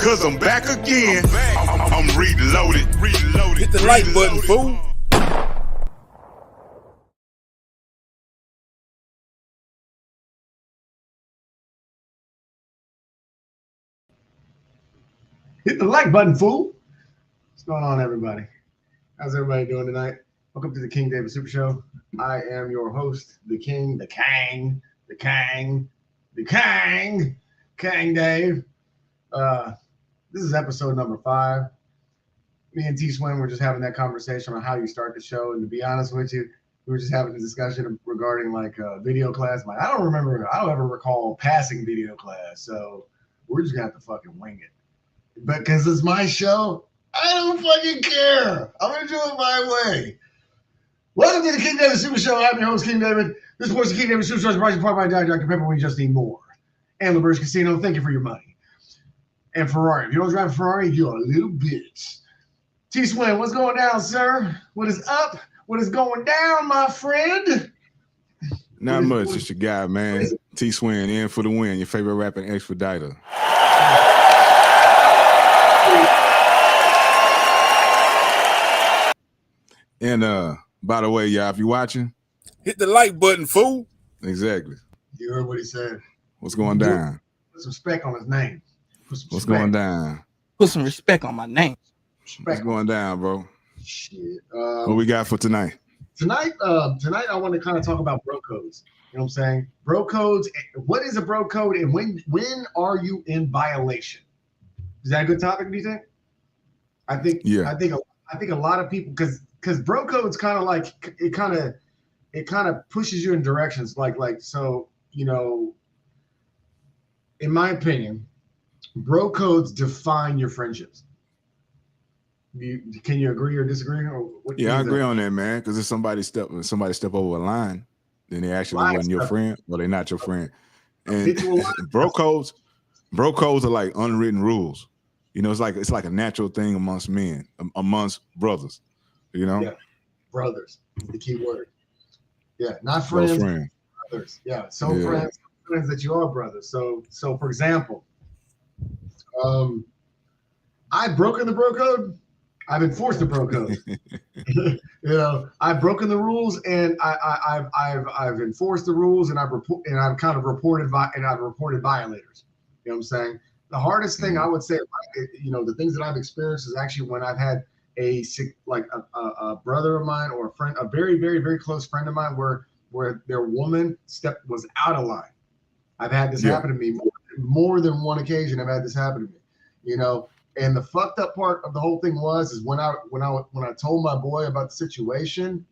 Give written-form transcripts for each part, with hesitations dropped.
Cause I'm back again. I'm reloaded. Hit the like button, fool. Hit the like button, fool. What's going on, everybody? How's everybody doing tonight? Welcome to the King David Super Show. I am your host, the King, the Kang Dave. This is episode number 5. Me and Swin were just having that conversation on how you start the show. And to be honest with you, we were just having a discussion regarding like video class. Like, I don't ever recall passing video class. So we're just gonna have to fucking wing it. But because it's my show, I don't fucking care. I'm gonna do it my way. Welcome to the King David Super Show. I'm your host, King David. This was the King David Super Show is brought to you by Diet Dr. Pepper. We just need more. And LaBerge Casino, thank you for your money. And Ferrari. If you don't drive a Ferrari, you're a little bitch. Swin, what's going down, sir? What is up? What is going down, my friend? Not much. It's your guy, man. Swin, in for the win. Your favorite rapping expediter. And by the way, y'all, if you're watching, hit the like button, fool. Exactly. You heard what he said. What's going down? Put some respect on his name. What's going down? Put some respect on my name. What's going down, bro? Shit. What we got for tonight? Tonight, I want to kind of talk about bro codes. You know what I'm saying? Bro codes. What is a bro code, and when are you in violation? Is that a good topic? Do you think? I think. Yeah. I think a lot of people because bro codes kind of like it kind of pushes you in directions like so, you know. In my opinion, bro codes define your friendships. Can you agree or disagree? Or what I agree on that, man. Because if somebody step over a line, then they actually wasn't your friend, or they're not your friend. And bro codes are like unwritten rules. You know, it's like a natural thing amongst men, amongst brothers. You know, brothers, the key word. Yeah, not friends, brothers. Yeah, friends that you are brothers. So for example, I've broken the bro code. I've enforced the bro code. You know, I've broken the rules, and I've enforced the rules, and I've reported violators. You know what I'm saying? The hardest thing I would say, you know, the things that I've experienced is actually when I've had a brother of mine or a friend, a very, very, very close friend of mine, where their woman was out of line. I've had this happen to me more than one occasion. I've had this happen to me, you know. And the fucked up part of the whole thing was when I told my boy about the situation,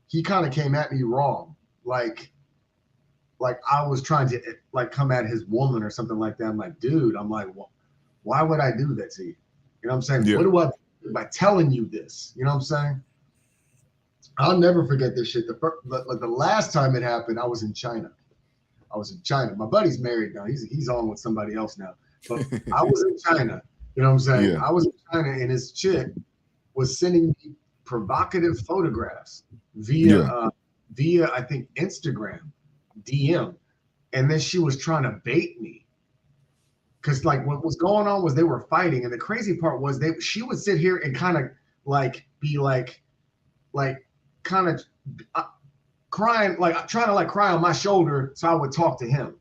he kind of came at me wrong, like I was trying to like come at his woman or something like that. I'm like, dude, well, why would I do that to you? You know what I'm saying? Yeah. What do I do by telling you this? You know what I'm saying? I'll never forget this shit. The last time it happened, I was in China. My buddy's married now. He's on with somebody else now. But I was in China. You know what I'm saying? Yeah. I was in China, and his chick was sending me provocative photographs via I think Instagram DM, and then she was trying to bait me because like what was going on was they were fighting, and the crazy part was she would sit here and kind of like be like kind of crying, like trying to like cry on my shoulder so I would talk to him.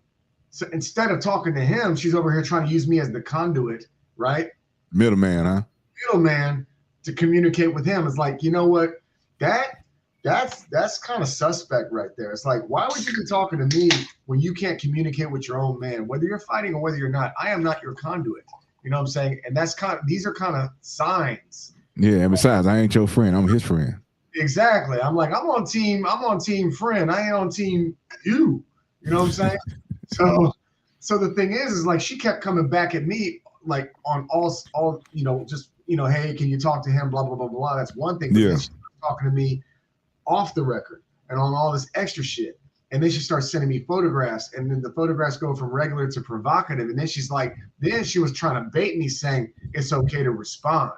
So instead of talking to him, she's over here trying to use me as the conduit. Right? Middleman, huh? Middleman to communicate with him. It's like, you know what? That's kind of suspect right there. It's like, why would you be talking to me when you can't communicate with your own man? Whether you're fighting or whether you're not, I am not your conduit. You know what I'm saying? And these are kind of signs. Yeah, and besides, I ain't your friend. I'm his friend. Exactly. I'm on team friend. I ain't on team you. You know what I'm saying? So the thing is like she kept coming back at me like on all you know, just, you know, hey, can you talk to him, blah blah blah blah. That's one thing. But then she started talking to me off the record and on all this extra shit, and then she starts sending me photographs, and then the photographs go from regular to provocative, and then she was trying to bait me saying it's okay to respond.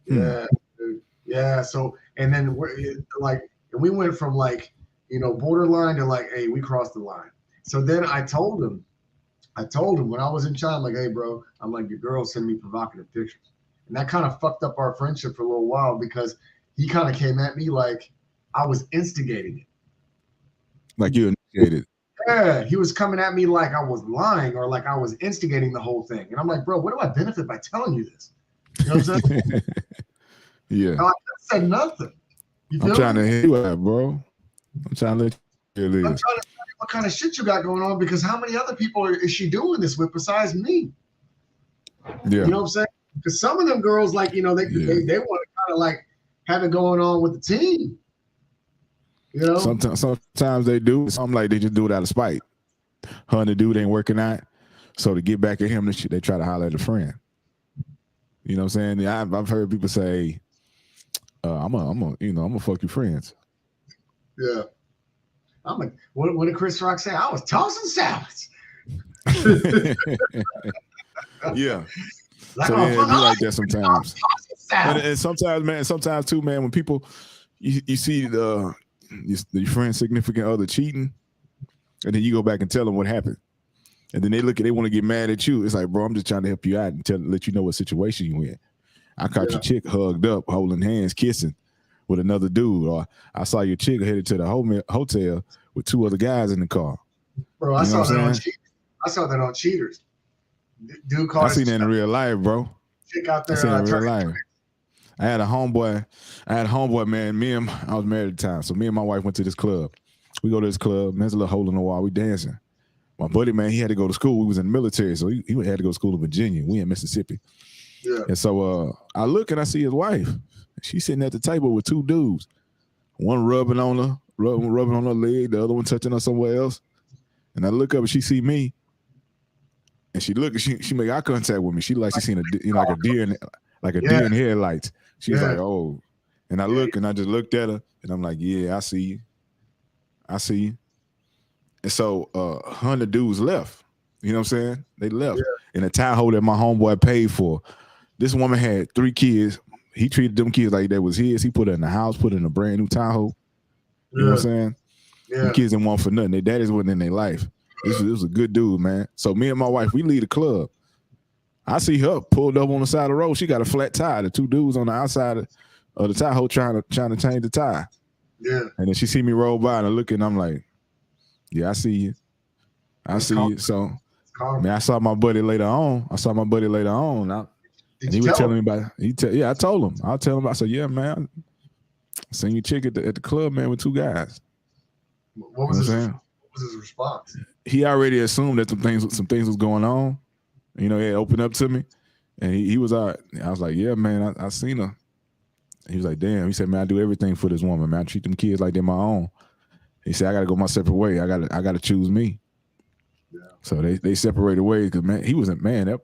Yeah. So and then we went from like, you know, borderline to like, hey, we crossed the line. So then I told him, I told him when I was in China, I'm like, hey, bro, I'm like, your girl send me provocative pictures. And that kind of fucked up our friendship for a little while because he kind of came at me like I was instigating it. Like you initiated. Yeah, he was coming at me like I was lying or like I was instigating the whole thing. And I'm like, bro, what do I benefit by telling you this? You know what I'm saying? Yeah. I said nothing. I'm trying to hear you out, bro. I'm trying to let you hear this. I'm trying to tell you what kind of shit you got going on because how many other people is she doing this with besides me? Yeah. You know what I'm saying? Because some of them girls, like, you know, they want to kind of like have it going on with the team. You know? Sometimes they do. Some like they just do it out of spite. Her and the dude ain't working out. So to get back at him, they try to holler at a friend. You know what I'm saying? I've heard people say, I'm gonna fuck your friends. Yeah. I'm like, what did Chris Rock say? I was tossing salads. Yeah. So yeah, it be like that sometimes. And sometimes too, man, when people you see your friend's significant other cheating, and then you go back and tell them what happened. And then they want to get mad at you. It's like, bro, I'm just trying to help you out and let you know what situation you in. I caught your chick hugged up, holding hands, kissing with another dude. Or I saw your chick headed to the hotel with 2 other guys in the car. Bro, I saw that on Cheaters. I saw that on Cheaters. Dude called. I seen that in real life, bro. Chick out there. I seen it in real life. I had a homeboy, man. I was married at the time. So me and my wife went to this club. We go to this club, there's a little hole in the wall. We dancing. My buddy, man, he had to go to school. We was in the military, so he had to go to school in Virginia. We in Mississippi. Yeah. And so I look and I see his wife. She's sitting at the table with 2 dudes. One rubbing on her leg, the other one touching her somewhere else. And I look up and she see me. And she make eye contact with me. She like she seen like a deer in headlights. She was like, oh. And I look and I just looked at her and I'm like, yeah, I see you. I see you. And so 100 dudes left. You know what I'm saying? They left in a Tahoe that my homeboy paid for. This woman had 3 kids. He treated them kids like that was his. He put her in the house, put her in a brand new Tahoe. You know what I'm saying? Yeah. The kids didn't want for nothing. Their daddies wasn't in their life. This was a good dude, man. So me and my wife, we leave the club. I see her pulled up on the side of the road. She got a flat tire. The 2 dudes on the outside of the Tahoe trying to change the tire. Yeah. And then she see me roll by and I look and I'm like, yeah, I see you. I see you. So, man, I saw my buddy later on. And he was telling me about it. I told him. I'll tell him. I said, yeah, man, I seen your chick at the club, man, with 2 guys. What was his response? He already assumed that some things was going on. You know, he had opened up to me. And he was all right. I was like, yeah, man, I seen her. He was like, damn. He said, man, I do everything for this woman, man. I treat them kids like they're my own. He said, I gotta go my separate way. I gotta choose me. Yeah. So they separated ways because, man, he wasn't, man, that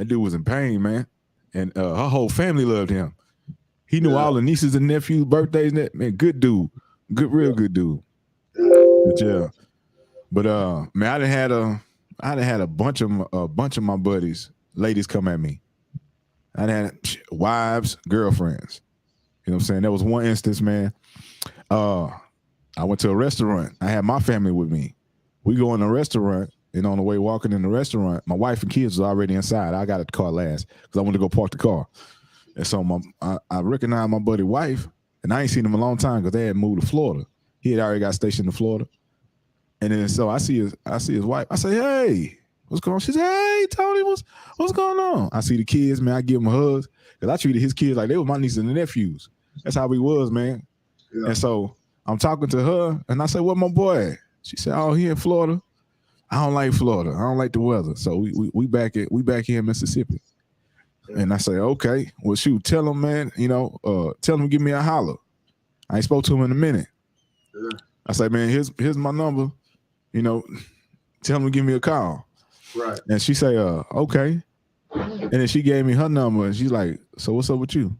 dude was in pain, man. And her whole family loved him. He knew all the nieces and nephews' birthdays. Man, good dude. Real good dude. But man, I done had a bunch of my buddies, ladies come at me. I had wives, girlfriends. You know what I'm saying? There was one instance, man. I went to a restaurant. I had my family with me. We go in a restaurant, and on the way walking in the restaurant, my wife and kids was already inside. I got a car last because I wanted to go park the car. And so I recognized my buddy's wife, and I ain't seen him a long time because they had moved to Florida. He had already got stationed in Florida. And then so I see his wife. I say, hey, what's going on? She said, hey, Tony, what's going on? I see the kids, man. I give them hugs because I treated his kids like they were my nieces and nephews. That's how we was, man. Yeah. And so I'm talking to her, and I said, what my boy? She said, oh, he in Florida. I don't like Florida. I don't like the weather. So we back here in Mississippi. Yeah. And I say, okay, well, shoot, tell him, man, tell him to give me a holler. I ain't spoke to him in a minute. Yeah. I say, man, here's my number. Tell him to give me a call. Right. And she say, okay. And then she gave me her number, and she's like, so what's up with you?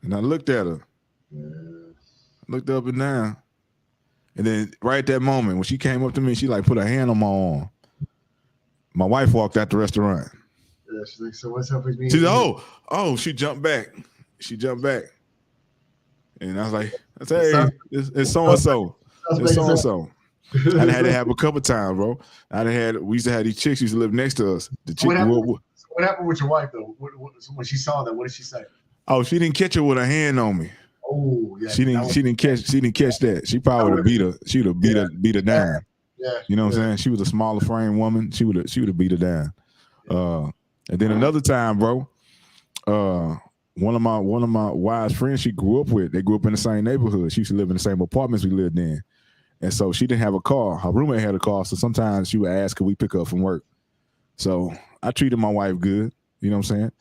And I looked at her. Looked up and down. And then right at that moment, when she came up to me, she like put her hand on my arm. My wife walked out the restaurant. Yeah, she's like, so what's up with me? She said, oh, she jumped back. And I was like, hey, it's so-and-so. It's so-and-so. I had to have a couple times, bro. We used to have these chicks used to live next to us. The chick, what happened with your wife though? When she saw that, what did she say? Oh, she didn't catch her with her hand on me. Oh, yeah. She didn't catch that. She probably would have beat her. She would have beat her down. Yeah. You know what I'm saying? She was a smaller frame woman. She would have beat her down. And then another time, bro, one of my wife's friends she grew up with, they grew up in the same neighborhood. She used to live in the same apartments we lived in. And so she didn't have a car. Her roommate had a car. So sometimes she would ask, could we pick her up from work? So I treated my wife good. You know what I'm saying?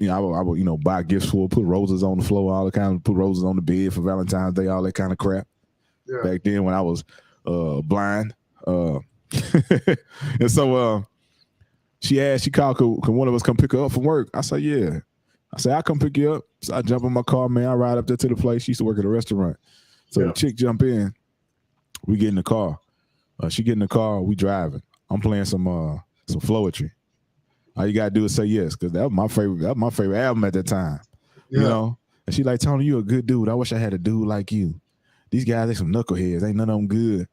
I would buy gifts for her, put roses on the floor, all the kind of, put roses on the bed for Valentine's Day, all that kind of crap. Yeah. Back then when I was blind. And so she called, could one of us come pick her up from work? I said, yeah. I said, I'll come pick you up. So I jump in my car, man. I ride up there to the place. She used to work at a restaurant. So the chick jump in. We get in the car. She get in the car. We driving. I'm playing some Floetry. All you gotta do is say yes, because that was my favorite album at that time. Yeah. You know? And she like, Tony, you a good dude. I wish I had a dude like you. These guys, they some knuckleheads. Ain't none of them good.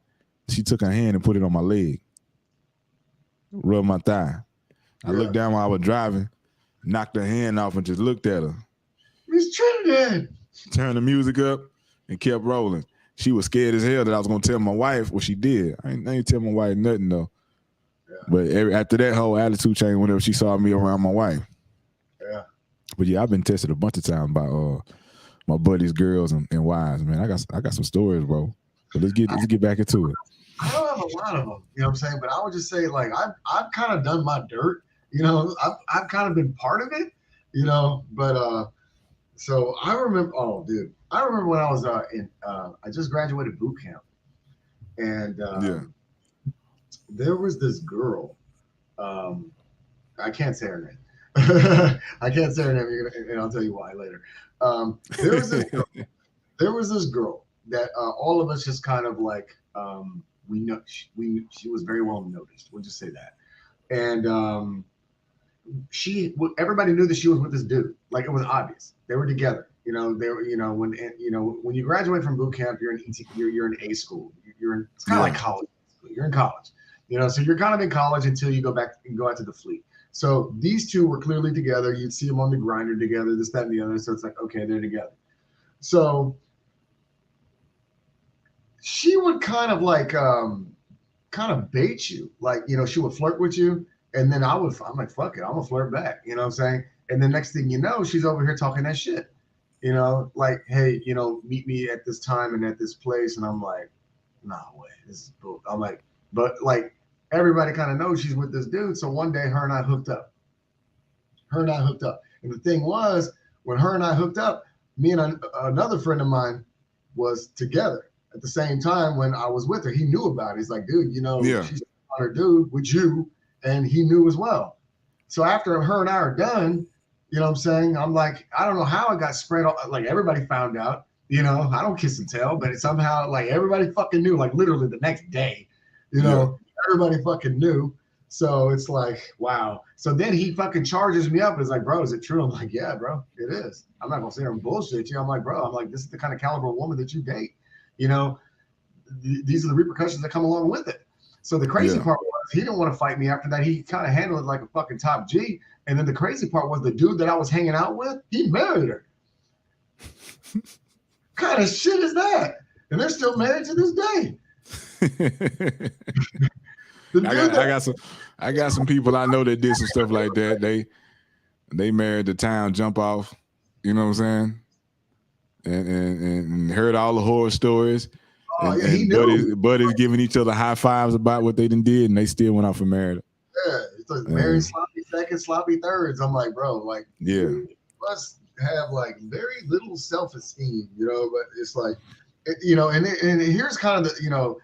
She took her hand and put it on my leg. Rubbed my thigh. I looked down while I was driving, knocked her hand off and just looked at her. Miss Trinidad. Turned the music up and kept rolling. She was scared as hell that I was gonna tell my wife what she did. I ain't tell my wife nothing though. But after that whole attitude change, whenever she saw me around my wife. Yeah. But yeah, I've been tested a bunch of times by my buddies, girls, and wives. Man, I got some stories, bro. But let's get back into it. I don't have a lot of them, you know what I'm saying? But I would just say, like, I've kind of done my dirt, you know. I've kind of been part of it, you know. But so I remember, I remember when I was I just graduated boot camp, and there was this girl. I can't say her name. I can't say her name, and I'll tell you why later. There was this girl that all of us just kind of like she was very well noticed. We'll just say that, and everybody knew that she was with this dude. Like, it was obvious they were together. You know, they were. You know, when you graduate from boot camp, you're in you're in A school. It's kind of like college. You're in college. You know, so you're kind of in college until you go back and go out to the fleet. So these two were clearly together. You'd see them on the grinder together, this, that, and the other. So it's like, okay, they're together. So she would kind of like, kind of bait you. Like, you know, she would flirt with you. And then I'm like, fuck it, I'm gonna flirt back. You know what I'm saying? And the next thing you know, she's over here talking that shit. You know, like, hey, you know, meet me at this time and at this place. And I'm like, nah, way, this is bull. I'm like, but like, everybody kind of knows she's with this dude. So one day her and I hooked up. And the thing was, when her and I hooked up, me and another friend of mine was together at the same time when I was with her. He knew about it. He's like, dude, you know, she's on her dude with you. And he knew as well. So after her and I are done, you know what I'm saying? I'm like, I don't know how it got spread. Like, everybody found out, you know, I don't kiss and tell, but it somehow, like, everybody fucking knew, like, literally the next day, you know. Everybody fucking knew. So it's like, wow. So then he fucking charges me up. It's like, bro, is it true? I'm like, yeah, bro, it is. I'm not going to sit here and bullshit you. I'm like, bro, this is the kind of caliber of woman that you date. You know, these are the repercussions that come along with it. So the crazy part was he didn't want to fight me after that. He kind of handled it like a fucking top G. And then the crazy part was the dude that I was hanging out with, he married her. Kind of shit is that? And they're still married to this day. I got some people I know that did some stuff like that. They married the town jump off, you know what I'm saying? And heard all the horror stories. And buddies giving each other high fives about what they done did, and they still went off and married her. Yeah, it's like married sloppy seconds, sloppy thirds. I'm like, bro, like, you must have like very little self-esteem, you know. But it's like, you know, and here's kind of the, you know,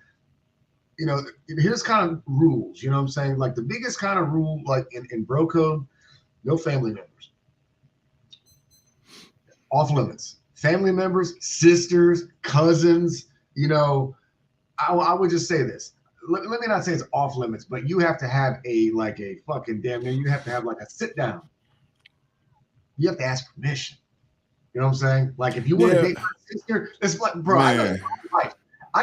here's kind of rules, you know what I'm saying? Like, the biggest kind of rule, like in bro code, no family members. Off limits. Family members, sisters, cousins, you know, I would just say this. Let me not say it's off limits, but you have to have a fucking damn near, you have to have like a sit down. You have to ask permission. You know what I'm saying? Like, if you want to date my sister, it's like, bro, I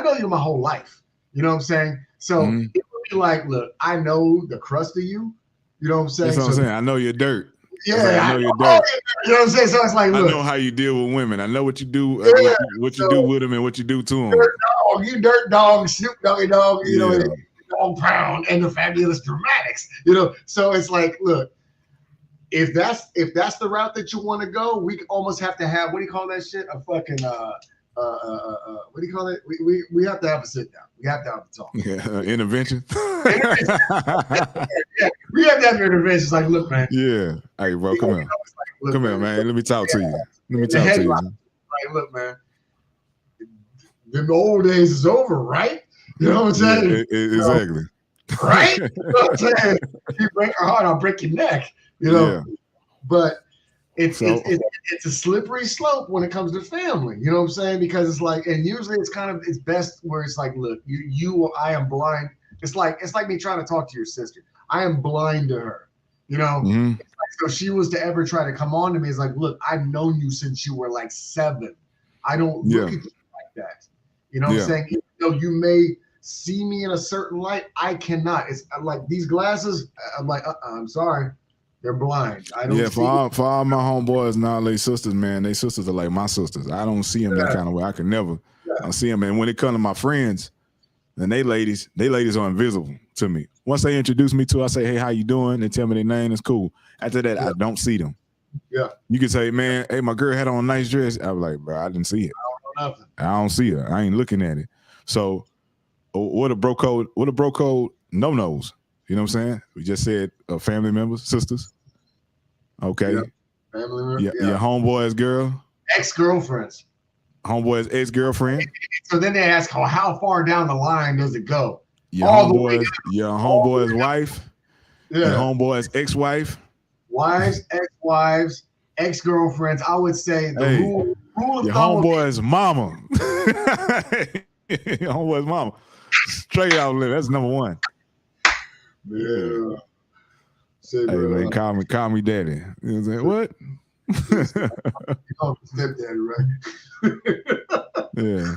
know you my whole life. You know what I'm saying? So it would be like, look, I know the crust of you. You know what I'm saying? That's what I'm saying. I know your dirt. Yeah, like, I know your dirt. You know what I'm saying? So it's like, look, I know how you deal with women. I know what you do, what you do with them, and what you do to them. Dirt dog, you dirt dog, Snoop Doggy Dog, you know, Dog Pound, and the Fabulous Dramatics. You know, so it's like, look, if that's the route that you want to go, we almost have to have, what do you call that shit? A fucking what do you call it? We have to have a sit down. We have to have a talk. Yeah, intervention. Yeah, we have to have interventions. Like, look, man. Yeah. Hey, bro, come here. Come here, man. Let me talk to you. Let me talk to you. Like, look, man. The old days is over, right? You know what I'm saying? Exactly. Right? You know what I'm saying? If you break your heart, I'll break your neck. You know. Yeah. But it's a slippery slope when it comes to family. You know what I'm saying? Because it's like, and usually it's best where it's like, look, I am blind. It's like me trying to talk to your sister. I am blind to her. You know, it's like, so she was to ever try to come on to me. It's like, look, I've known you since you were like 7. I don't look at you like that. You know what I'm saying? Even though you may see me in a certain light, I cannot. It's like these glasses. I'm like, I'm sorry. They're blind. I don't. Yeah, for all my homeboys now, they sisters, man. They sisters are like my sisters. I don't see them that kind of way. I can never. I see them, and when it comes to my friends, and they ladies are invisible to me. Once they introduce me to, I say, "Hey, how you doing?" They tell me their name. It's cool. After that, I don't see them. Yeah. You can say, "Man, hey, my girl had on a nice dress." I'm like, "Bro, I didn't see it. I don't know nothing. I don't see her. I ain't looking at it." So, what a bro code? What a bro code? No nos. You know what I'm saying? We just said family members, sisters. Okay. Yep. Family members. Yeah. Your homeboy's girl. Ex-girlfriends. Homeboy's ex-girlfriend. So then they ask, how far down the line does it go? Your homeboy's wife. Yeah. Your homeboy's ex-wife. Wives, ex-wives, ex-girlfriends. I would say the rule of your thumb. Homeboy's mama. Your homeboy's mama. Straight out live. That's number one. Yeah. Hey, man, call me daddy. You know what? You call me stepdaddy, right? Yeah.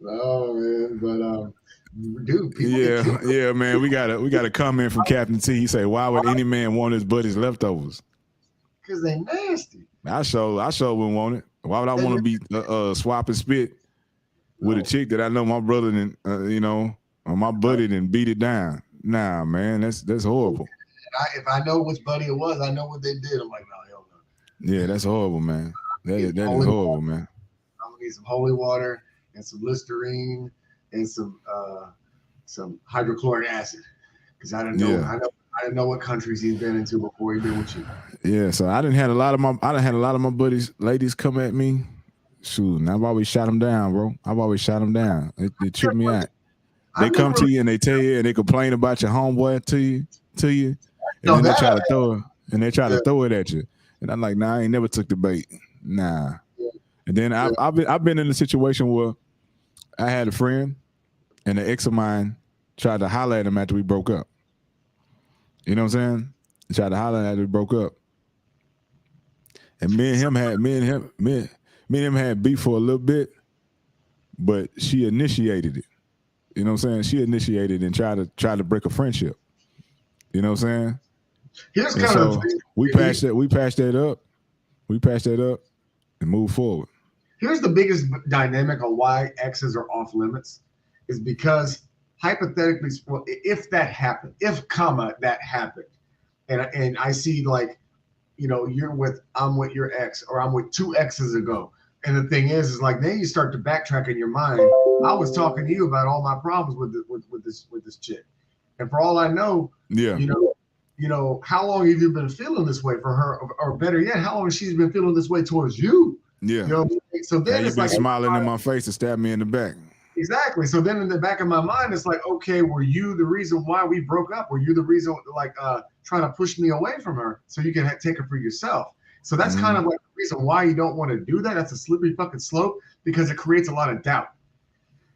Oh man, but dude, yeah, man. We got a comment from Captain T. He say, "Why would any man want his buddy's leftovers?" Because they nasty. I sure wouldn't want it. Why would I want to be swapping spit with a chick that I know my brother and or my buddy and beat it down? Nah, man, that's horrible. If I know which buddy it was, I know what they did. I'm like, no, hell no. Yeah, that's horrible, man. That is horrible, man. I'm gonna need some holy water and some Listerine and some hydrochloric acid because I didn't know what countries he's been into before he been with you. Yeah, so I done had a lot of my buddies, ladies come at me. Shoot, and I've always shot them down, bro. I've always shot them down. They tripped me out. They come to you and they tell you and they complain about your homeboy to you, and then they try to throw it at you. And I'm like, nah, I ain't never took the bait. Nah. And then I've been in a situation where I had a friend and an ex of mine tried to holler at him after we broke up. You know what I'm saying? He tried to holler after we broke up. And me and him had beef for a little bit, but she initiated it. You know what I'm saying? She initiated and tried to break a friendship. You know what I'm saying? Here's kind of we patched that up and moved forward. Here's the biggest dynamic of why exes are off limits is because hypothetically, if that happened, that happened, and I see like, I'm with your ex or I'm with 2 exes ago. And the thing is like then you start to backtrack in your mind. I was talking to you about all my problems with this chick, and for all I know, how long have you been feeling this way for her, or better yet, how long has she been feeling this way towards you? Yeah. You know what I mean? So then you've been smiling in my face and stabbed me in the back. Exactly. So then in the back of my mind, it's like, okay, were you the reason why we broke up? Were you the reason trying to push me away from her so you can take her for yourself? So that's kind of like the reason why you don't want to do that. That's a slippery fucking slope because it creates a lot of doubt.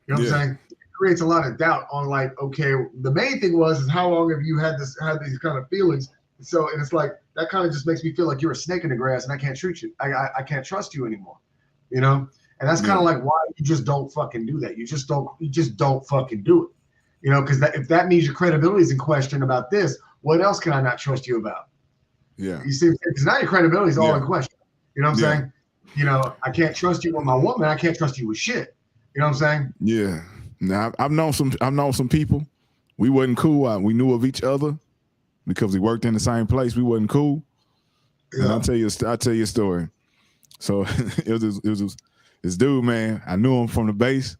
You know what I'm saying? It creates a lot of doubt on like, okay, the main thing is how long have you had these kind of feelings? So, and it's like, that kind of just makes me feel like you're a snake in the grass and I can't treat you. I can't trust you anymore, And that's kind of like why you just don't fucking do that. You just don't fucking do it. You know, because if that means your credibility is in question about this, what else can I not trust you about? Yeah. You see, because now your credibility is all in question. You know what I'm saying? You know, I can't trust you with my woman. I can't trust you with shit. You know what I'm saying? Yeah. Now I've known some people. We wasn't cool. We knew of each other because we worked in the same place. We wasn't cool. Yeah. And I'll tell you a story. So it was this dude, man. I knew him from the base.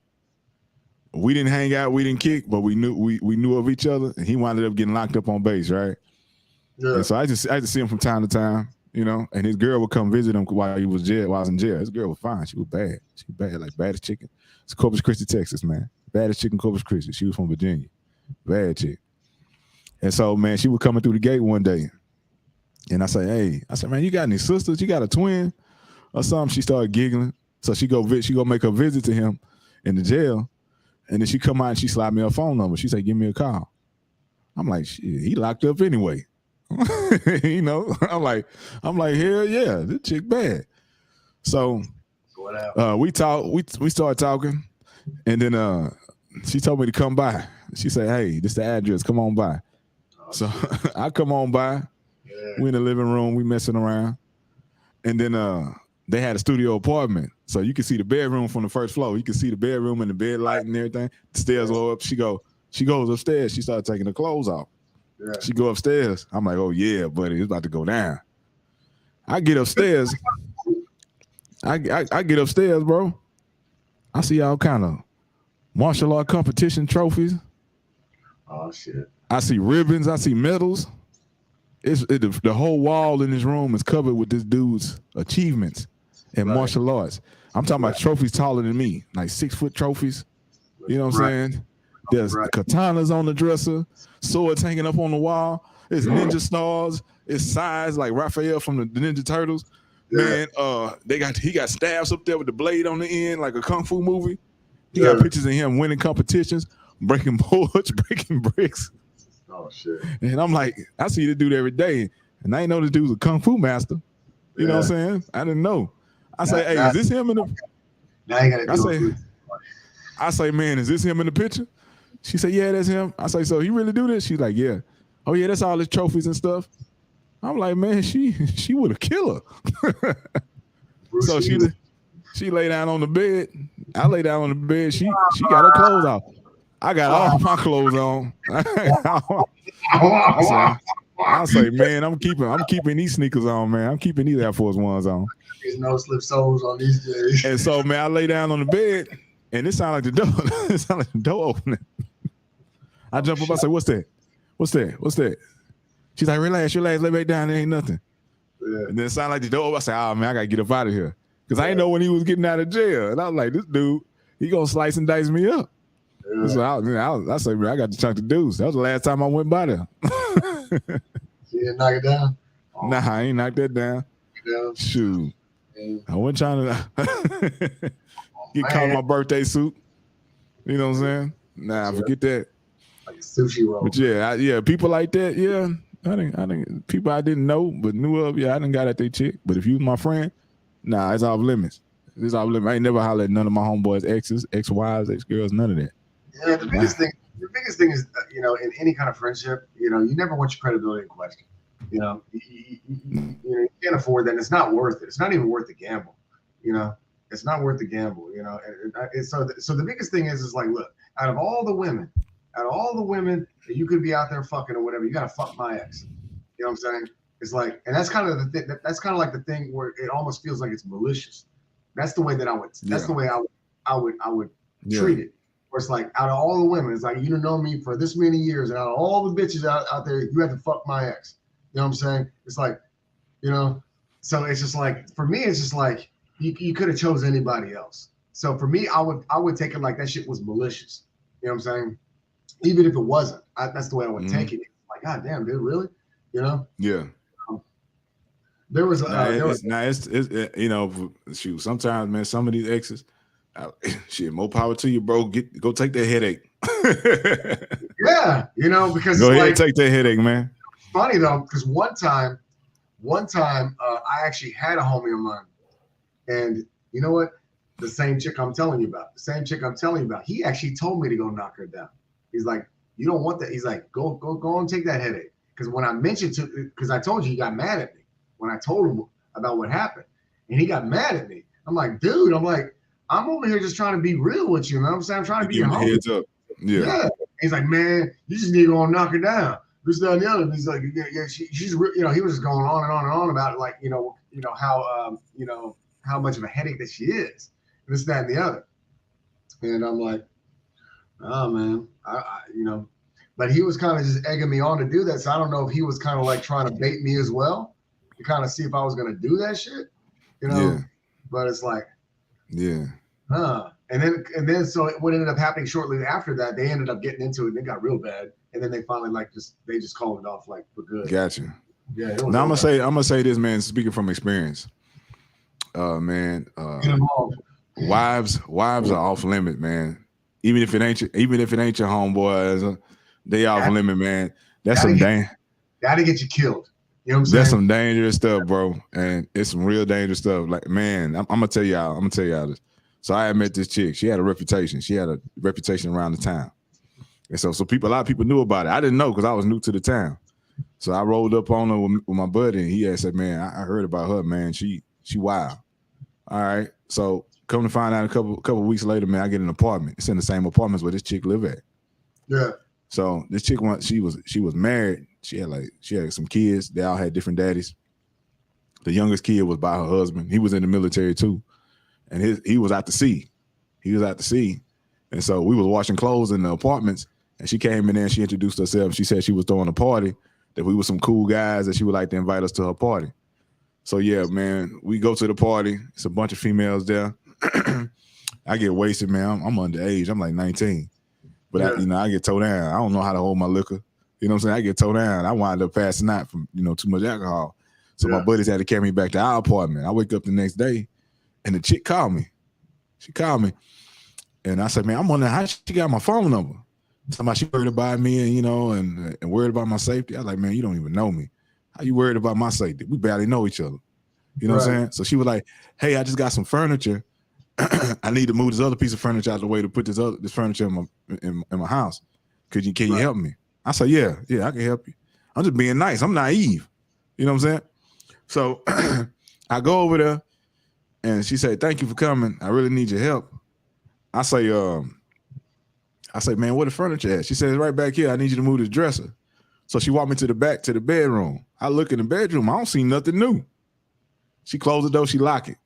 We didn't hang out, we didn't kick, but we knew of each other, and he wound up getting locked up on base, right? Yeah. And so I just see him from time to time, you know. And his girl would come visit him while he was while I was in jail. His girl was fine. She was bad. She was bad, like bad as chicken. It's Corpus Christi, Texas, man. Bad as chicken, Corpus Christi. She was from Virginia. Bad chick. And so, man, she was coming through the gate one day, and I said, man, you got any sisters? You got a twin or something? She started giggling. So she go make a visit to him in the jail. And then she come out and she slide me her phone number. She said, give me a call. I'm like, shit, he locked up anyway. You know, I'm like, hell yeah, this chick bad. So we started talking, and then she told me to come by. She said, hey, this the address, come on by. So I come on by. Yeah. We in the living room, we messing around. And then they had a studio apartment. So you can see the bedroom from the first floor. You can see the bedroom and the bed light and everything. The stairs go up. She goes upstairs. She started taking her clothes off. Yeah. She go upstairs. I'm like, oh yeah, buddy, it's about to go down. I get upstairs. I get upstairs, bro. I see all kind of martial art competition trophies. Oh shit. I see ribbons. I see medals. The whole wall in this room is covered with this dude's achievements in martial arts. I'm talking about trophies taller than me, like 6-foot trophies. You know what I'm saying? There's katanas on the dresser, swords hanging up on the wall. It's ninja stars. It's size like Raphael from the Ninja Turtles. Yeah. Man, he got stabs up there with the blade on the end, like a kung fu movie. He got pictures of him winning competitions, breaking boards, breaking bricks. Oh shit! And I'm like, I see this dude every day, and I didn't know this dude was a kung fu master. You know what I'm saying? I didn't know. I say, hey, is this him in the? Now you gotta do I say, man, is this him in the picture? She said, yeah, that's him. I say, so he really do this? She's like, yeah. Oh yeah, that's all his trophies and stuff. I'm like, man, she would have killed her. So she lay down on the bed. I lay down on the bed. She got her clothes off. I got all my clothes on. I say, man, I'm keeping these sneakers on, man. I'm keeping these Air Force Ones on. There's no slip soles on these days. And so, man, I lay down on the bed, and it sounded like the door. It sounded like the door opening. I jump up. I say, "What's that? What's that?" She's like, "Relax, lay back down. There ain't nothing." Yeah. And then it sounded like the door open. I say, "Oh man, I gotta get up out of here," because I didn't know when he was getting out of jail, and I was like, "This dude, he gonna slice and dice me up." Yeah. So I say, man, I got to chunk the deuce. That was the last time I went by there. You didn't knock it down? Oh. Nah, I ain't knocked that down. Yeah. Shoot. Yeah. I wasn't trying to get caught in my birthday suit. You know what I'm saying? Nah, forget that. Like a sushi roll. But yeah, people like that, yeah. I think people I didn't know but knew of, I didn't got at their chick. But if you was my friend, nah, it's off limits. It's off limits. I ain't never hollered at none of my homeboys' exes, ex-wives, ex-girls, none of that. Yeah, the biggest thing is, in any kind of friendship, you never want your credibility in question. You can't afford that. And it's not worth it. It's not even worth the gamble. It's not worth the gamble. So the biggest thing is like, look, out of all the women that you could be out there fucking or whatever, you gotta fuck my ex. You know what I'm saying? It's like, and that's kind of the thing. That's kind of like the thing where it almost feels like it's malicious. That's the way that I would. That's the way I would treat it. Where it's like, out of all the women, it's like, you know me for this many years, and out of all the bitches out there, you have to fuck my ex. You know what I'm saying? It's like, so it's just like, for me, it's just like, you could have chose anybody else. So for me, I would take it like that shit was malicious. You know what I'm saying? Even if it wasn't, that's the way I would take it. Like, God damn, dude, really? Yeah. There was shoot. Sometimes, man, some of these exes, shit, more power to you, bro. Go take that headache. Yeah, because go ahead and take that headache, man. Funny though, because one time, I actually had a homie of mine, and you know what? The same chick I'm telling you about. The same chick I'm telling you about. He actually told me to go knock her down. He's like, you don't want that. He's like, go and take that headache. Because when I mentioned because I told you he got mad at me when I told him about what happened, and he got mad at me. I'm like, dude, I'm over here just trying to be real with you, man. I'm saying I'm trying to be your homie. Heads up. Yeah. He's like, man, you just need to go and knock her down. This, that, and the other. And he's like, yeah, she's, he was just going on and on and on about it, like, how much of a headache that she is. This, that, and the other. And I'm like, oh man, but he was kind of just egging me on to do that. So I don't know if he was kind of like trying to bait me as well to kind of see if I was going to do that shit, Yeah. But it's like, yeah. And then so what ended up happening shortly after that, they ended up getting into it and it got real bad. And then they finally they just called it off like for good. Gotcha. Yeah. Now I'm gonna say this, man, speaking from experience. Man, wives are off limit, man. Even if it ain't your homeboy, they off limit, man. That's some that'll get you killed. You know what I'm saying? That's some dangerous stuff, bro. And it's some real dangerous stuff. Like, man, I'm gonna tell y'all this. So I had met this chick. She had a reputation. She had a reputation around the town. And so a lot of people knew about it. I didn't know because I was new to the town. So I rolled up on her with my buddy, and he had said, man, I heard about her, man. She wild. All right. So come to find out a couple weeks later, man, I get an apartment. It's in the same apartments where this chick live at. Yeah. So this chick she was married. She had some kids. They all had different daddies. The youngest kid was by her husband. He was in the military too. And he was out to sea. And so we was washing clothes in the apartments, and she came in there and she introduced herself. She said she was throwing a party, that we were some cool guys, that she would like to invite us to her party. So yeah, man, we go to the party. It's a bunch of females there. I get wasted, man. I'm underage. I'm like 19. But I get towed down. I don't know how to hold my liquor. You know what I'm saying? I get towed down. I wind up passing out from, too much alcohol. So my buddies had to carry me back to our apartment. I wake up the next day, and the chick called me. She called me. And I said, man, I'm wondering how she got my phone number. Somebody, she worried about me and worried about my safety. I was like, man, you don't even know me. How you worried about my safety? We barely know each other. You know what I'm saying? So she was like, hey, I just got some furniture. I need to move this other piece of furniture out of the way to put this furniture in my house. Can you help me? I said, yeah, I can help you. I'm just being nice. I'm naive. You know what I'm saying? So I go over there, and she said, thank you for coming. I really need your help. I say, man, where the furniture at? She says, right back here. I need you to move this dresser. So she walked me to the back to the bedroom. I look in the bedroom. I don't see nothing new. She closed the door. She locked it.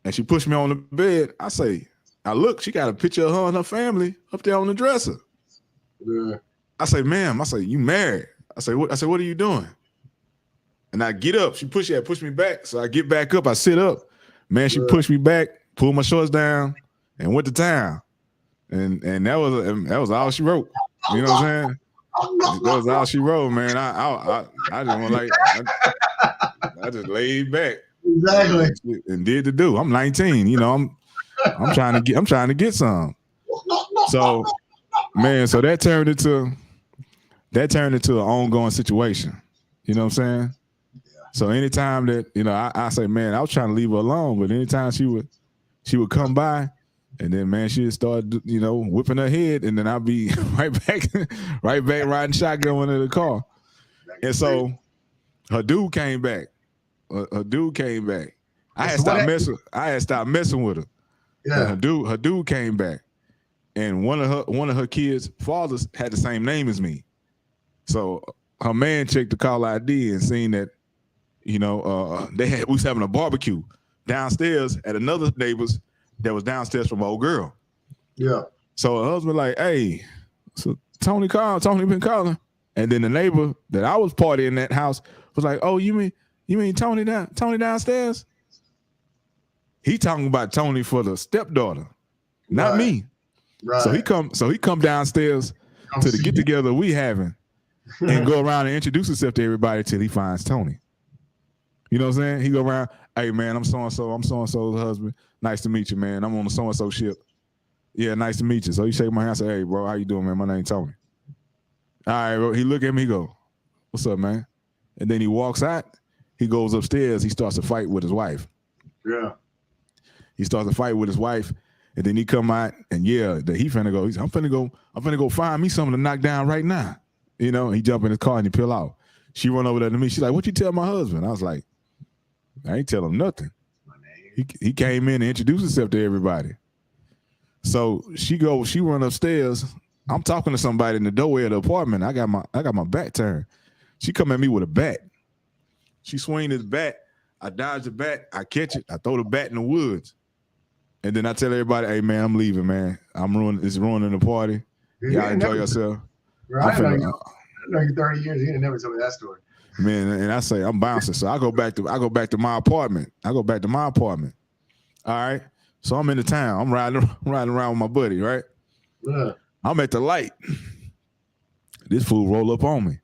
And she pushed me on the bed. I look, she got a picture of her and her family up there on the dresser. Yeah. I say, ma'am, you married? I say, what are you doing? And I get up. She pushed me back. So I get back up. I sit up. Man, she pushed me back, pulled my shorts down, and went to town. And that was all she wrote. You know what I'm saying? That was all she wrote, man. I just want I just laid back. Exactly. And did the do. I'm 19. I'm trying to get some. So, man, so that turned into an ongoing situation. You know what I'm saying? Yeah. So anytime that I say, man, I was trying to leave her alone, but anytime she would come by, and then man, she'd start whipping her head, and then I'll be right back riding shotgun into the car. And so her dude came back. I had stopped messing with her. Yeah. And her dude came back, and one of her kids' fathers had the same name as me. So her man checked the call ID and seen that, we was having a barbecue downstairs at another neighbor's that was downstairs from my old girl. Yeah. So her husband like, hey, so Tony been calling. And then the neighbor that I was partying in that house was like, oh, you mean Tony downstairs? He talking about Tony for the stepdaughter, not me. Right. So he come downstairs to the get together we having and go around and introduce himself to everybody till he finds Tony. You know what I'm saying? He go around, hey man, I'm so-and-so's husband. Nice to meet you, man. I'm on the so-and-so ship. Yeah, nice to meet you. So he shake my hand and say, hey bro, how you doing, man? My name's Tony. All right, bro. He look at me, he go, what's up, man? And then he walks out, he goes upstairs, he starts to fight with his wife. Yeah. He starts to fight with his wife, and then he come out and he finna go. I'm finna go find me something to knock down right now. You know, he jump in his car and he peel out. She run over there to me. She's like, "What you tell my husband?" I was like, "I ain't tell him nothing." He came in and introduced himself to everybody. So she run upstairs. I'm talking to somebody in the doorway of the apartment. I got my back turned. She come at me with a bat. She swing this bat. I dodge the bat. I catch it. I throw the bat in the woods. And then I tell everybody, "Hey man, I'm leaving, man. It's ruining the party. Y'all enjoy yourself." Right. I know you 30 years. You didn't never tell me that story. Man, and I say I'm bouncing. So I go back to my apartment. All right. So I'm in the town. I'm riding around with my buddy, right? Yeah. I'm at the light. This fool roll up on me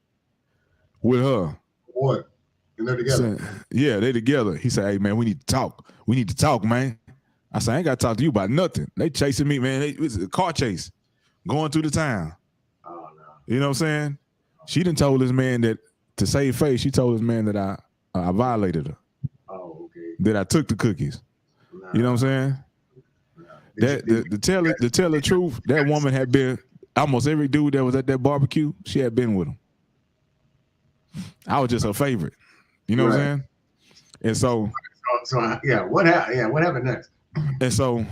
with her. What? And they're together. Yeah, they together. He said, "Hey man, we need to talk. We need to talk, man." I said, "I ain't got to talk to you about nothing." They chasing me, man. It was a car chase going through the town. Oh no. You know what I'm saying? She done told this man that to save face. She told this man that I violated her. Oh, okay. That I took the cookies. Nah. You know what I'm saying? To tell the truth, that woman had been almost every dude that was at that barbecue. She had been with him. I was just her favorite. You know what I'm saying? And so what happened? Yeah, what happened next? And so,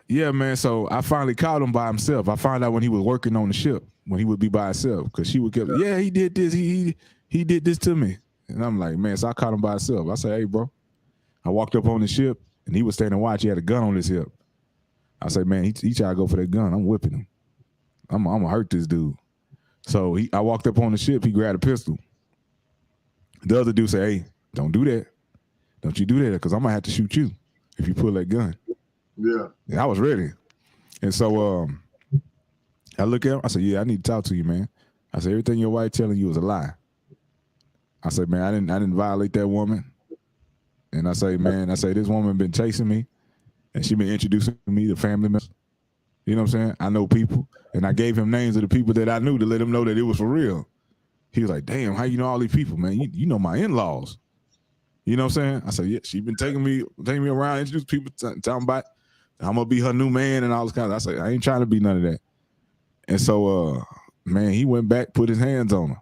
yeah, man. So I finally caught him by himself. I found out when he was working on the ship, when he would be by himself, because she would get, "Yeah, he did this. He did this to me." And I'm like, man. So I caught him by himself. I said, "Hey, bro." I walked up on the ship, and he was standing watch. He had a gun on his hip. I said, "Man, he tried to go for that gun. I'm whipping him. I'm gonna hurt this dude." So I walked up on the ship. He grabbed a pistol. The other dude said, "Hey, don't do that. Don't you do that, because I'm gonna have to shoot you if you pull that gun." Yeah. And I was ready. And so I look at him. I said, "Yeah, I need to talk to you, man." I said, "Everything your wife telling you is a lie." I said, "Man, I didn't violate that woman." And I say, "Man, this woman been chasing me, and she been introducing me to family members. You know what I'm saying? I know people." And I gave him names of the people that I knew to let him know that it was for real. He was like, "Damn, how you know all these people, man? You know my in-laws." You know what I'm saying? I said, "Yeah, she been taking me around, introducing people, talking about I'm gonna be her new man and all this kind of." I said, "I ain't trying to be none of that." And so, man, he went back, put his hands on her.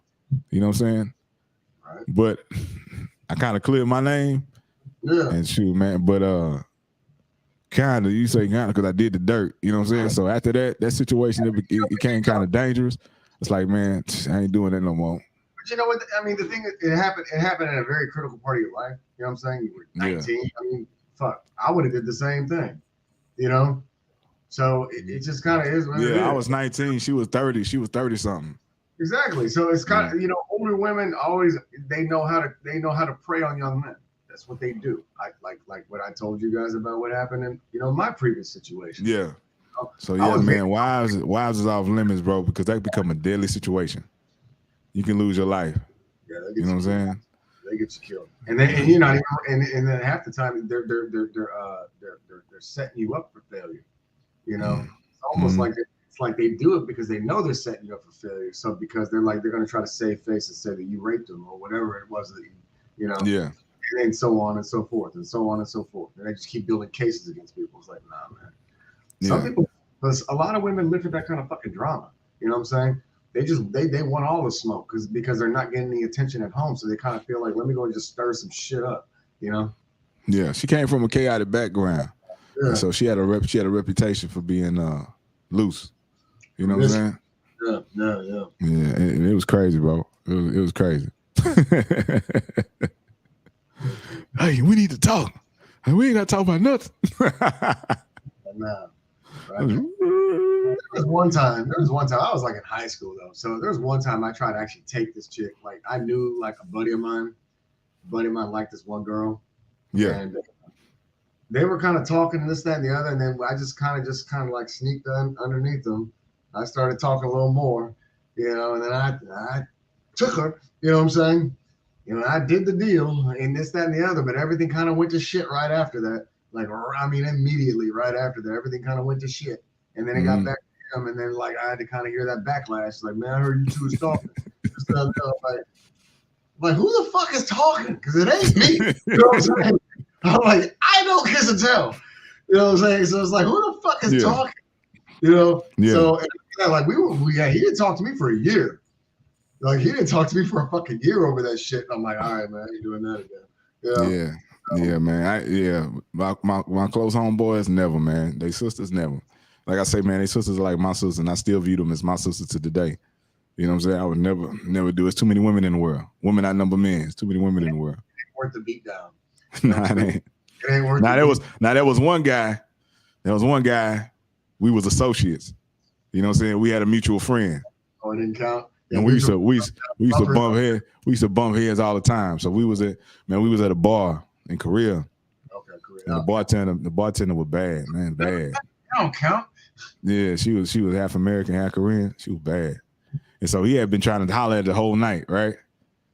You know what I'm saying? Right. But I kind of cleared my name. Yeah. And shoot, man. But kind of, you say kind of, because I did the dirt. You know what I'm saying? So after that situation, it became kind of dangerous. It's like, man, I ain't doing that no more. But you know what? I mean, the thing is, it happened at a very critical part of your life. You know what I'm saying? You were 19. Yeah. I mean, fuck, I would have did the same thing. You know? So it just kind of is what it is. Yeah, I was 19. She was 30. She was 30 something. Exactly. So it's kind of, you know, older women always they know how to prey on young men. That's what they do. Like what I told you guys about what happened in, you know, my previous situation. Yeah. You know? So yeah, man, wives is off limits, bro, because that become a deadly situation. You can lose your life. Yeah, you know what I'm saying? They get you killed, and then you know, and then half the time they're setting you up for failure. You know, it's almost like they do it because they know they're setting you up for failure. So because they're going to try to save face and say that you raped them or whatever it was that you know. Yeah. And so on and so forth, and so on and so forth. And they just keep building cases against people. It's like, nah, man. Some people, because a lot of women live for that kind of fucking drama. You know what I'm saying? They want all the smoke because they're not getting the attention at home. So they kind of feel like, let me go and just stir some shit up. You know? Yeah, she came from a chaotic background, and so she had a reputation for being loose. You know what I'm saying? Yeah. Yeah, and it was crazy, bro. It was crazy. Hey, we need to talk. We ain't got to talk about nothing. Nah, right? There was one time. I was like in high school though. So there was one time I tried to actually take this chick. Like I knew like a buddy of mine liked this one girl. Yeah. And they were kind of talking this, that, and the other. And then I just kind of like sneaked underneath them. I started talking a little more, you know, and then I took her, you know what I'm saying? You know, I did the deal and this, that, and the other, but everything kind of went to shit right after that. Like, I mean, immediately right after that, everything kind of went to shit. And then it got back to him, and then like I had to kind of hear that backlash. Like, man, I heard you two was talking. Like, who the fuck is talking? Because it ain't me. You know what I'm saying? I'm like, I don't kiss and tell. You know what I'm saying? So it's like, who the fuck is talking? You know? Yeah. So like he didn't talk to me for a year. Like he didn't talk to me for a fucking year over that shit. And I'm like, all right, man, I ain't doing that again. Yeah. Yeah, man. My close homeboys never, man. They sisters never. Like I say, man, they sisters are like my sisters, and I still view them as my sisters to today. You know what I'm saying? I would never do. It's too many women in the world. Women outnumber men. It's too many women in the world. It ain't worth the beat down. Nah, it ain't. It ain't worth there was one guy. There was one guy. We was associates. You know what I'm saying? We had a mutual friend. Oh, it didn't count. Yeah, and we used to bump heads. We used to bump heads all the time. So we was at a bar in Korea. Okay, Korea. And the bartender was bad, man, bad. That don't count. Yeah, she was half American, half Korean. She was bad. And so he had been trying to holler at the whole night, right?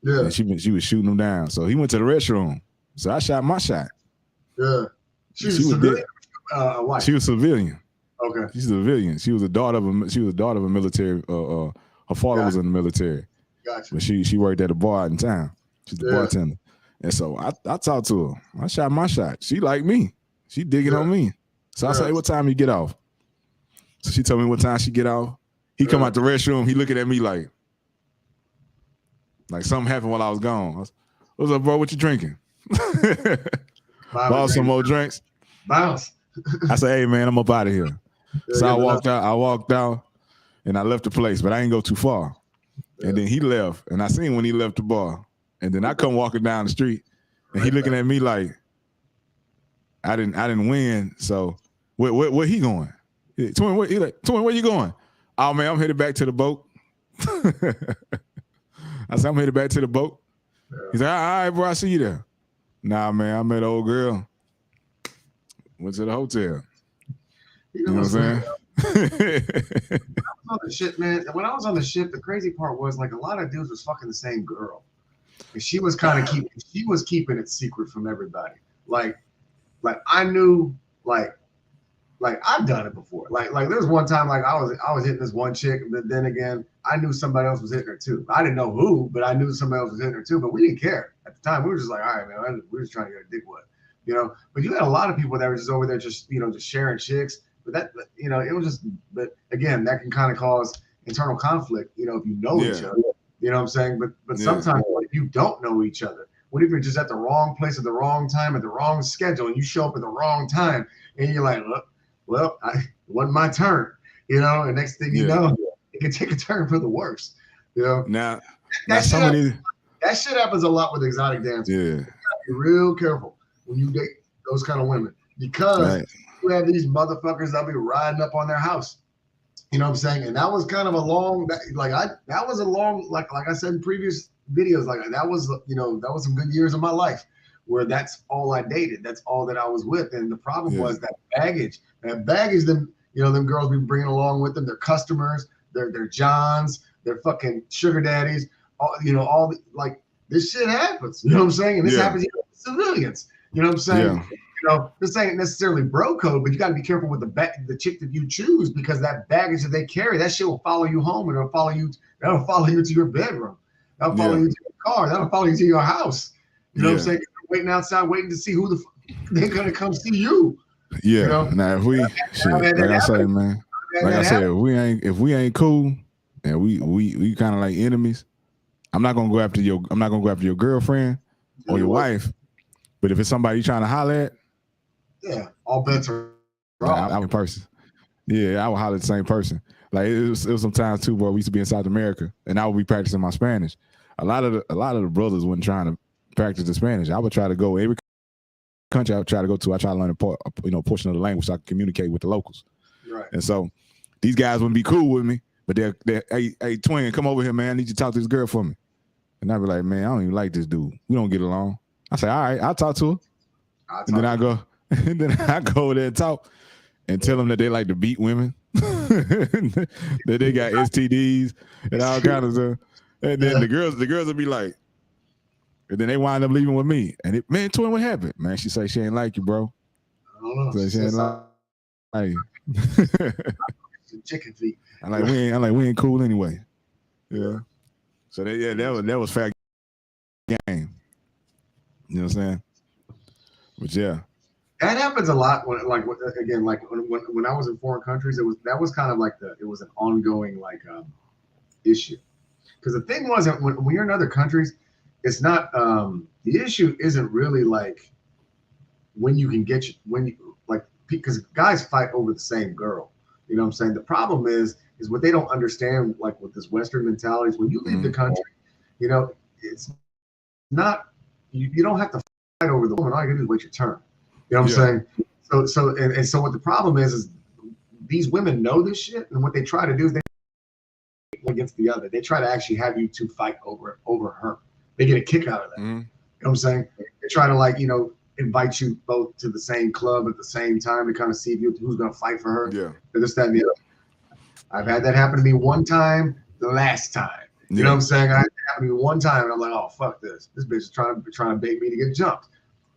Yeah. And she was shooting him down. So he went to the restroom. So I shot my shot. Yeah. She was civilian. White. She was civilian. Okay. She's a civilian. She was a daughter of a military. Her father was in the military. Gotcha. But she worked at a bar in town. She's the bartender. And so I talked to her. I shot my shot. She liked me. She digging on me. So I said, hey, what time you get off? So she told me what time she get off. He come out the restroom. He looking at me like something happened while I was gone. What's up, bro? What you drinking? Bought some more drinks. Bounce. I said, hey, man, I'm up out of here. So I walked out, and I left the place, but I didn't go too far. And then he left, and I seen when he left the bar. And then I come walking down the street, and he looking at me like I didn't win. So where he going? Twin, where you going? Oh man, I'm headed back to the boat. I said, I'm headed back to the boat. He's like, all right, bro, I see you there. Nah, man, I met an old girl. Went to the hotel. You know what I'm saying? I was on the ship, man. When I was on the ship, the crazy part was like a lot of dudes was fucking the same girl. And she was kind of keeping it secret from everybody. Like I knew like I've done it before. Like there was one time like I was hitting this one chick, but then again, I knew somebody else was hitting her too. I didn't know who, but I knew somebody else was hitting her too. But we didn't care at the time. We were just like, all right, man, we were just trying to get a dick wet, you know. But you had a lot of people that were just over there, just sharing chicks. But that, it was just. But again, that can kind of cause internal conflict, if you know each other. You know what I'm saying? But sometimes if you don't know each other, what if you're just at the wrong place at the wrong time at the wrong schedule, and you show up at the wrong time, and you're like, look. Well, it wasn't my turn, and next thing you know, it can take a turn for the worse, Now that shit happens a lot with exotic dancers. Yeah. You gotta be real careful when you date those kind of women because you have these motherfuckers that be riding up on their house. You know what I'm saying? And that was kind of a long, like I said in previous videos, like that was some good years of my life where that's all I dated. That's all that I was with. And the problem was that baggage them girls be bringing along with them, their customers, their Johns, their fucking sugar daddies, this shit happens. You know what I'm saying? And this happens to civilians. You know what I'm saying? Yeah. This ain't necessarily bro code, but you got to be careful with the chick that you choose because that baggage that they carry, that shit will follow you home and that'll follow you to your bedroom. That'll follow you to your car. That'll follow you to your house. You know what I'm saying? You're waiting outside, waiting to see who they're gonna come see you. Yeah. Now if we I say, man, if we ain't cool and we kind of like enemies, I'm not gonna go after your girlfriend or your wife. But if it's somebody you trying to holler at, all bets are off. I'm a person. Yeah, I would holler at the same person. Like it was some times too, bro. We used to be in South America, and I would be practicing my Spanish. A lot of the brothers weren't trying to practice the Spanish. I would try to go every country I would try to go to. I try to learn a portion of the language so I can communicate with the locals. Right. And so these guys wouldn't be cool with me, but they're hey twin, come over here, man. I need you to talk to this girl for me. And I'd be like, man, I don't even like this dude. We don't get along. I say, all right, I'll talk to her. And then I go over there and talk and tell them that they like to beat women, that they got STDs and all kinds of stuff. And then the girls will be like, and then they wind up leaving with me. And man, twin, what happened? Man, she say she ain't like you, bro. I don't know. So she ain't like you. Chicken feet. I'm like, we ain't cool anyway. Yeah. So that was fair game. You know what I'm saying? But yeah. That happens a lot when, like, again, like when I was in foreign countries, that was kind of like it was an ongoing like issue. Because the thing wasn't when you're in other countries, it's not the issue isn't really like when you can get because guys fight over the same girl. You know what I'm saying? The problem is what they don't understand, like with this Western mentality, is when you leave the country, you know, it's not you don't have to fight over the woman. All you gotta do is wait your turn. You know what I'm saying? So what the problem is these women know this shit, and what they try to do is they one against the other. They try to actually have you two fight over her. They get a kick out of that. You know what I'm saying? They try to, like, you know, invite you both to the same club at the same time to kind of see who's going to fight for her. Yeah. This, that, and the other. I've had that happen to me one time, the last time. You know what I'm saying? I had that happen to me one time, and I'm like, oh, fuck this. This bitch is trying to bait me to get jumped.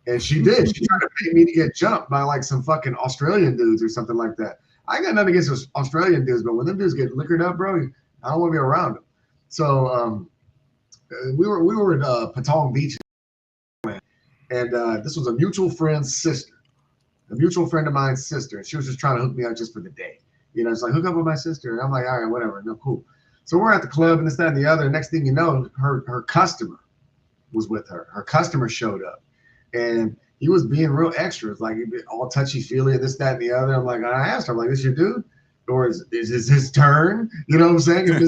And she did. She tried to bait me to get jumped by like some fucking Australian dudes or something like that. I got nothing against those Australian dudes, but when them dudes get liquored up, bro, I don't want to be around them. So we were at Patong Beach, and this was a mutual friend's sister, a mutual friend of mine's sister, and she was just trying to hook me up just for the day. You know, it's like, hook up with my sister, and I'm like, all right, whatever, no, cool. So we're at the club and this, that, and the other. Next thing you know, her customer was with her. Her customer showed up, and he was being real extra. It's like all touchy-feely and this, that, and the other. I'm like, I asked her, I'm like, this your dude? Or is this his turn? You know what I'm saying? The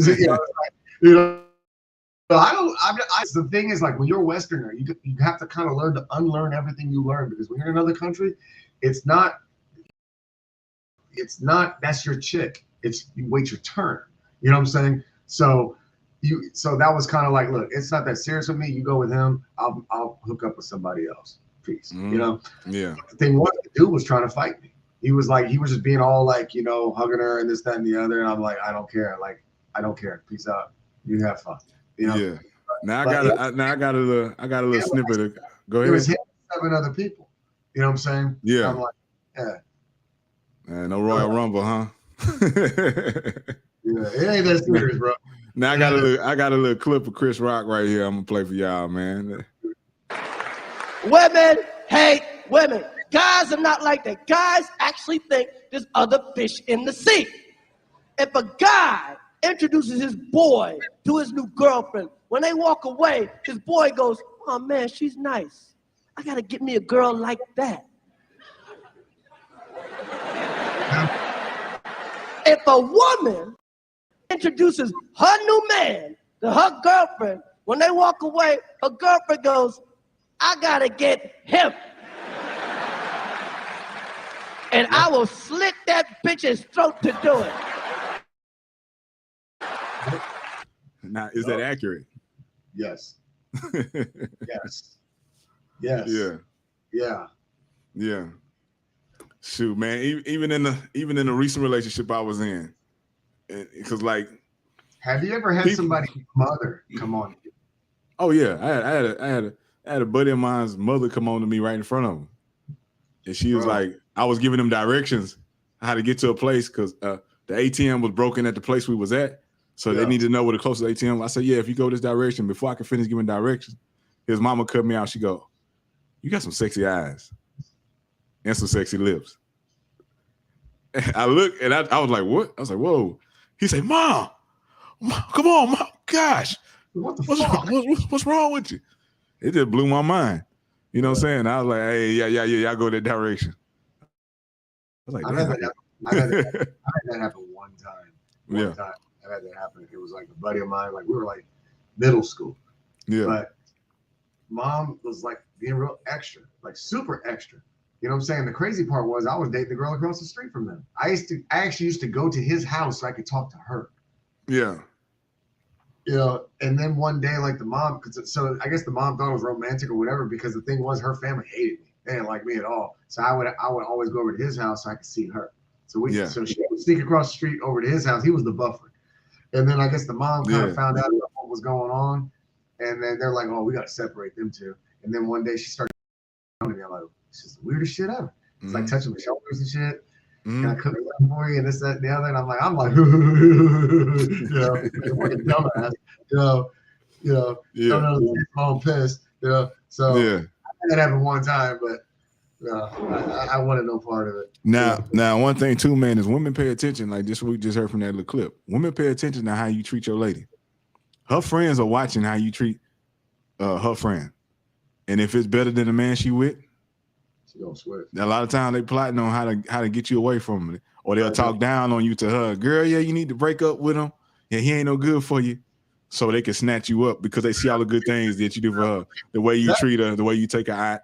thing is, like, when you're a Westerner, you have to kind of learn to unlearn everything you learn, because when you're in another country, it's not that's your chick. It's you wait your turn. You know what I'm saying? So that was kind of like, look, it's not that serious with me. You go with him, I'll hook up with somebody else. Peace. You know? Yeah. But the thing was, the dude was trying to fight me. He was just being all like, you know, hugging her and this, that, and the other. And I'm like, I don't care. Like, I don't care. Peace out. You have fun. You know? Yeah. Now I got a little snippet of, go ahead. It was him and 7 other people. You know what I'm saying? Yeah. I'm like, yeah. No Royal Rumble, huh? Yeah, it ain't that serious, bro. Now I got a little clip of Chris Rock right here. I'm gonna play for y'all, man. Women hate women. Guys are not like that. Guys actually think there's other fish in the sea. If a guy introduces his boy to his new girlfriend, when they walk away, his boy goes, oh man, she's nice. I gotta get me a girl like that. If a woman introduces her new man to her girlfriend, when they walk away, her girlfriend goes, I gotta get him. And I will slit that bitch's throat to do it. Now, is that accurate? Yes. Yes. Yes. Yeah. Yeah. Yeah. Shoot, man. Even in the recent relationship I was in, because like, have you ever had somebody's mother come on you? Oh yeah, I had a buddy of mine's mother come on to me right in front of him, and she was like, I was giving him directions how to get to a place because the ATM was broken at the place we was at, so they needed to know where the closest ATM was. I said, yeah, if you go this direction, before I could finish giving directions, his mama cut me out. She go, you got some sexy eyes and some sexy lips. And I looked and I was like, what? I was like, whoa. He said, Mom, come on, Mom. Gosh, what's wrong with you? It just blew my mind. You know what I'm saying? I was like, hey, yeah, I go that direction. I was like, I had that happen one time. One time I had that happen. It was like a buddy of mine, like we were like middle school. Yeah. But mom was like being real extra, like super extra. You know what I'm saying? The crazy part was I was dating the girl across the street from them. I actually used to go to his house so I could talk to her. Yeah. You know, and then one day, like the mom, so I guess the mom thought it was romantic or whatever, because the thing was her family hated me. They didn't like me at all. So I would always go over to his house so I could see her. So so she would sneak across the street over to his house. He was the buffer. And then I guess the mom kind of found out what was going on. And then they're like, oh, we got to separate them two. And then one day she started telling me, I'm like, it's just the weirdest shit ever. It's like touching my shoulders and shit. Can I cook something for you? And this, that, and the other. And I'm like, you know, fucking dumbass. I'm pissed. You know, so that happened one time, but No, I wanted no part of it. Now, one thing too, man, is women pay attention. Like this, we just heard from that little clip. Women pay attention to how you treat your lady. Her friends are watching how you treat her friend, and if it's better than the man she with, she don't sweat. A lot of times they plotting on how to get you away from it, or they'll talk down on you to her. Girl, yeah, you need to break up with him. Yeah, he ain't no good for you. So they can snatch you up because they see all the good things that you do for her, the way you treat her, the way you take her out,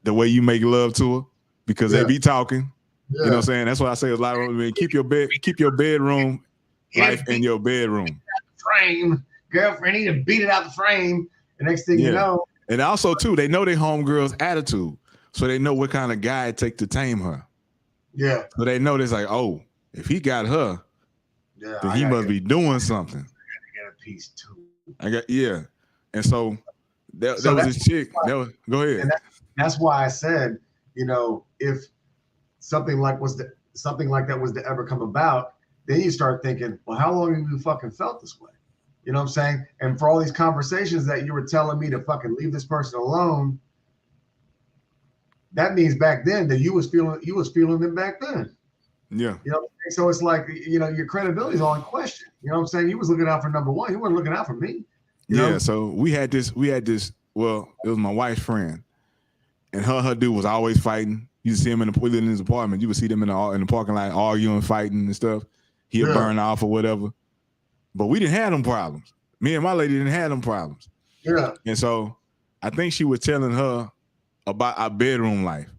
the way you make love to her, because they be talking. You know what I'm saying? That's why I say a lot of women, keep your bedroom life in your bedroom. Frame, girlfriend, need to beat it out the frame. The next thing you know. And also too, they know their homegirl's attitude. So they know what kind of guy it takes to tame her. Yeah. So they know this like, oh, if he got her, then he must be doing something. I got a piece too. And so that was this chick. Go ahead. And that's why I said, you know, if something like that was to ever come about, then you start thinking, well, how long have you fucking felt this way? You know what I'm saying? And for all these conversations that you were telling me to fucking leave this person alone, that means back then that you was feeling them back then. Yeah. You know, so it's like, you know, your credibility is all in question. You know what I'm saying? You was looking out for number one. You weren't looking out for me. You know? So we had this, well, it was my wife's friend. And her dude was always fighting. You see him in his apartment. You would see them in the parking lot arguing, fighting and stuff. He'll burn off or whatever. But we didn't have them problems. Me and my lady didn't have them problems. Yeah. And so I think she was telling her about our bedroom life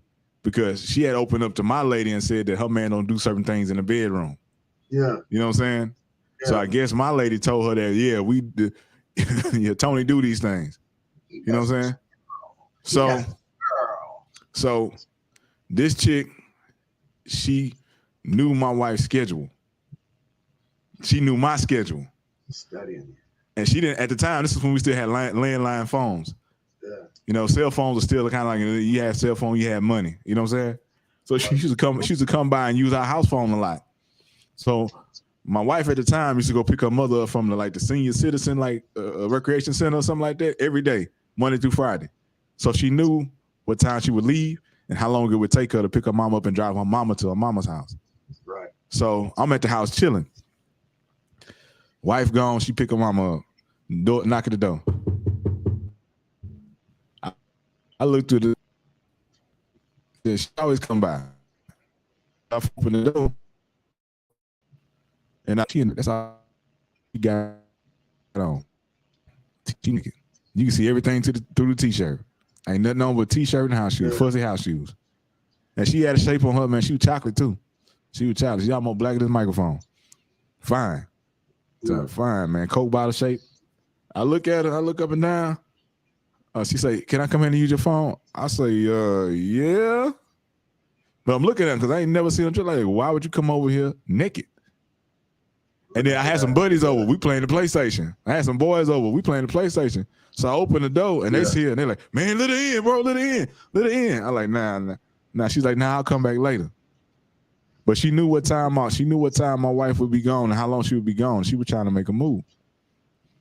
because she had opened up to my lady and said that her man don't do certain things in the bedroom. Yeah. You know what I'm saying? Yeah. So I guess my lady told her that, Tony do these things. You know what I'm saying? So this chick, she knew my wife's schedule. She knew my schedule. Studying. And she didn't, at the time, this is when we still had landline phones. Yeah. You know, cell phones are still kind of like, you had cell phone, you had money. You know what I'm saying? So she used to come by and use our house phone a lot. So my wife at the time used to go pick her mother up from the senior citizen, recreation center or something like that every day, Monday through Friday. So she knew what time she would leave and how long it would take her to pick her mom up and drive her mama to her mama's house. Right. So I'm at the house chilling. Wife gone, she pick her mama up, knock at the door. I looked through she always come by. I open the door, and that's all she got on. You can see everything through the t-shirt. Ain't nothing on but t-shirt and house shoes, fuzzy house shoes. And she had a shape on her, man. She was chocolate too. She was chocolate. She almost black as this microphone. Fine. So fine, man. Coke bottle shape. I look at her. I look up and down. She say, "Can I come in and use your phone?" I say, "Yeah." But I'm looking at her because I ain't never seen her like, why would you come over here naked? And then I had some buddies over. We playing the PlayStation. I had some boys over. We playing the PlayStation. So I open the door and they see her and they're like, "Man, let her in, bro. Let her in. I'm like, nah. She's like, "Nah, I'll come back later." But she knew what time my wife would be gone and how long she would be gone. She was trying to make a move.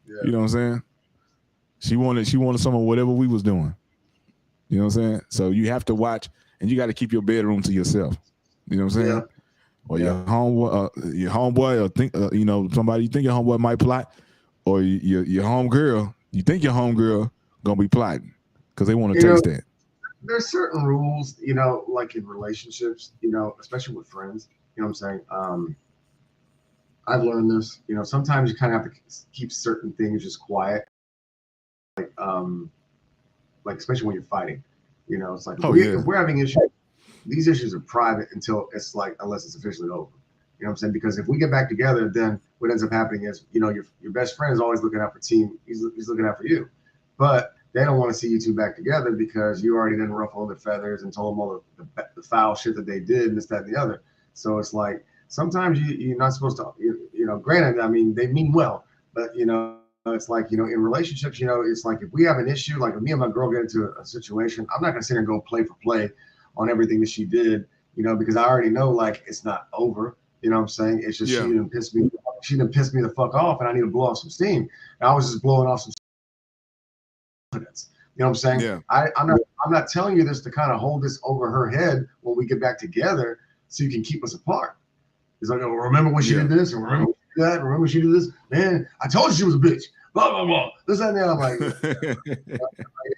Yeah. You know what I'm saying? She wanted some of whatever we was doing. You know what I'm saying? So you have to watch and you got to keep your bedroom to yourself. You know what I'm saying? Yeah. Or your homeboy, or think somebody you think your homeboy might plot, or your homegirl, you think your homegirl gonna be plotting because they want to taste that. There's certain rules, like in relationships, especially with friends. You know what I'm saying? I've learned this. Sometimes you kind of have to keep certain things just quiet, like especially when you're fighting. It's like if we're having issues, these issues are private until unless it's officially over. You know what I'm saying? Because if we get back together, then what ends up happening is, your best friend is always looking out for team. He's looking out for you, but they don't want to see you two back together because you already didn't ruffle their feathers and told them all the foul shit that they did and this, that, and the other. So it's like sometimes you're not supposed to. Granted, I mean they mean well, but it's like in relationships, it's like if we have an issue, like if me and my girl get into a situation, I'm not gonna sit here and go play for play on everything that she did, because I already know it's not over. You know what I'm saying? It's just she didn't piss me the fuck off, and I need to blow off some steam. And I was just blowing off some confidence. You know what I'm saying? Yeah. I'm not telling you this to kind of hold this over her head when we get back together so you can keep us apart. It's like, oh, remember when she did this, or remember when she did that, remember when she did this? Man, I told you she was a bitch. Blah blah blah. This and that. I'm like,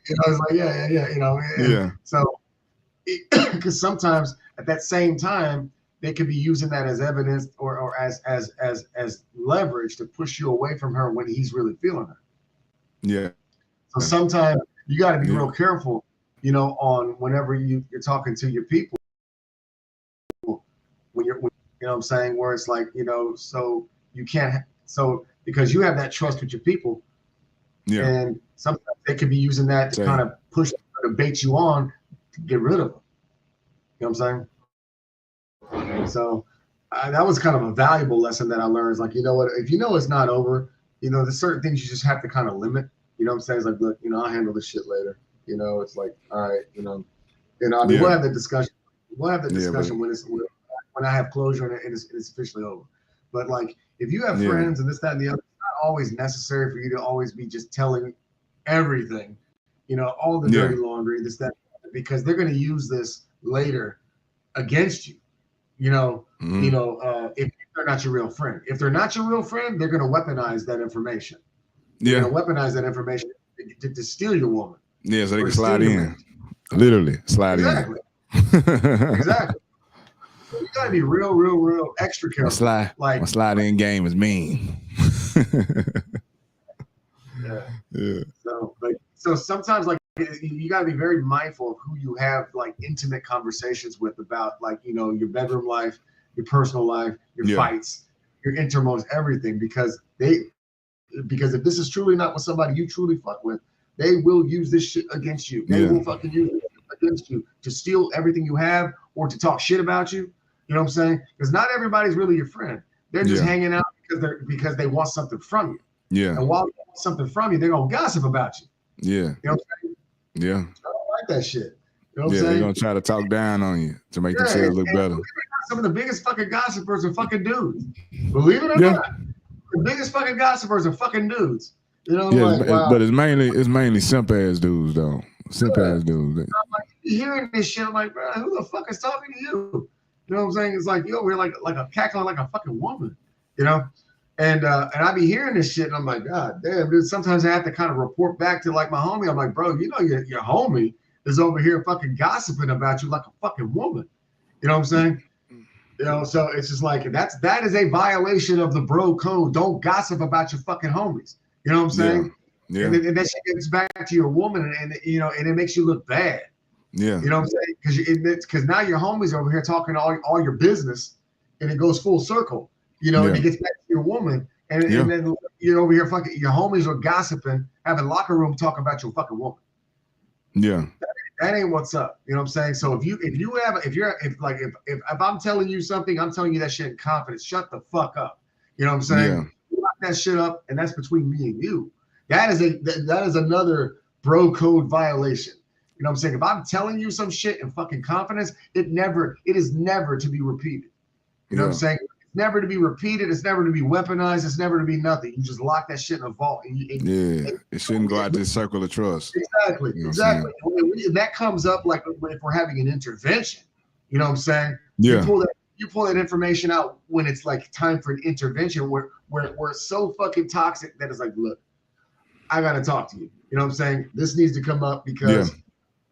it's like, yeah. Yeah. So, because sometimes at that same time, they could be using that as evidence or as leverage to push you away from her when he's really feeling her. Yeah. So sometimes you got to be real careful, on whenever you're talking to your people, when you know what I'm saying, where it's like, so you can't, because you have that trust with your people. Yeah. And sometimes they could be using that to kind of push, to bait you on to get rid of them. You know what I'm saying? So that was kind of a valuable lesson that I learned. It's like, you know what, if it's not over, there's certain things you just have to kind of limit. You know what I'm saying? It's like, look, I'll handle this shit later. It's like, all right, I mean, we'll have the discussion. We'll have the discussion when I have closure and it's officially over. But like, if you have friends and this, that, and the other, it's not always necessary for you to always be just telling everything, all the dirty laundry, this, that, because they're going to use this later against you. If they're not your real friend. If they're not your real friend, they're going to weaponize that information. They're going to weaponize that information to steal your woman. Yeah, so they can slide in. Literally, slide in. Exactly. So you got to be real extra careful. My slide in game is mean. Yeah. So sometimes, like, you got to be very mindful of who you have like intimate conversations with about, like, your bedroom life, your personal life, your fights, your intermost, everything, because if this is truly not with somebody you truly fuck with, they will use this shit against you. They will fucking use it against you to steal everything you have or to talk shit about you. You know what I'm saying? Because not everybody's really your friend. They're just hanging out because they want something from you. Yeah. And while they want something from you, they're gonna gossip about you. Yeah. You know what I'm saying? Yeah. I don't like that shit. You know what I'm saying? They're gonna try to talk down on you to make themselves look better. Some of the biggest fucking gossipers are fucking dudes. Believe it or not. The biggest fucking gossipers are fucking dudes. But it's mainly simp ass dudes though. Simp ass dudes. I'm like, hearing this shit, I'm like, bro, who the fuck is talking to you? You know what I'm saying? It's like, we're like a cackling like a fucking woman, And I be hearing this shit, and I'm like, God damn, dude. Sometimes I have to kind of report back to like my homie. I'm like, bro, your homie is over here fucking gossiping about you like a fucking woman. You know what I'm saying? So it's just like that is a violation of the bro code. Don't gossip about your fucking homies. You know what I'm saying? Yeah. And that shit gets back to your woman, and it makes you look bad. Yeah. You know what I'm saying? Because now your homies over here talking all your business, and it goes full circle. And it gets back to your woman, and then you're over here fucking, your homies are gossiping, having locker room talk about your fucking woman. Yeah. That ain't what's up. You know what I'm saying? So if I'm telling you something, I'm telling you that shit in confidence. Shut the fuck up. You know what I'm saying? Yeah. Lock that shit up, and that's between me and you. That is another bro code violation. You know what I'm saying? If I'm telling you some shit in fucking confidence, it is never to be repeated. You know what I'm saying? It's never to be repeated. It's never to be weaponized. It's never to be nothing. You just lock that shit in a vault. It shouldn't go out this circle of trust. Exactly. Exactly. That comes up like if we're having an intervention. You know what I'm saying? Yeah. You pull that information out when it's like time for an intervention where it's so fucking toxic that it's like, look, I gotta talk to you. You know what I'm saying? This needs to come up because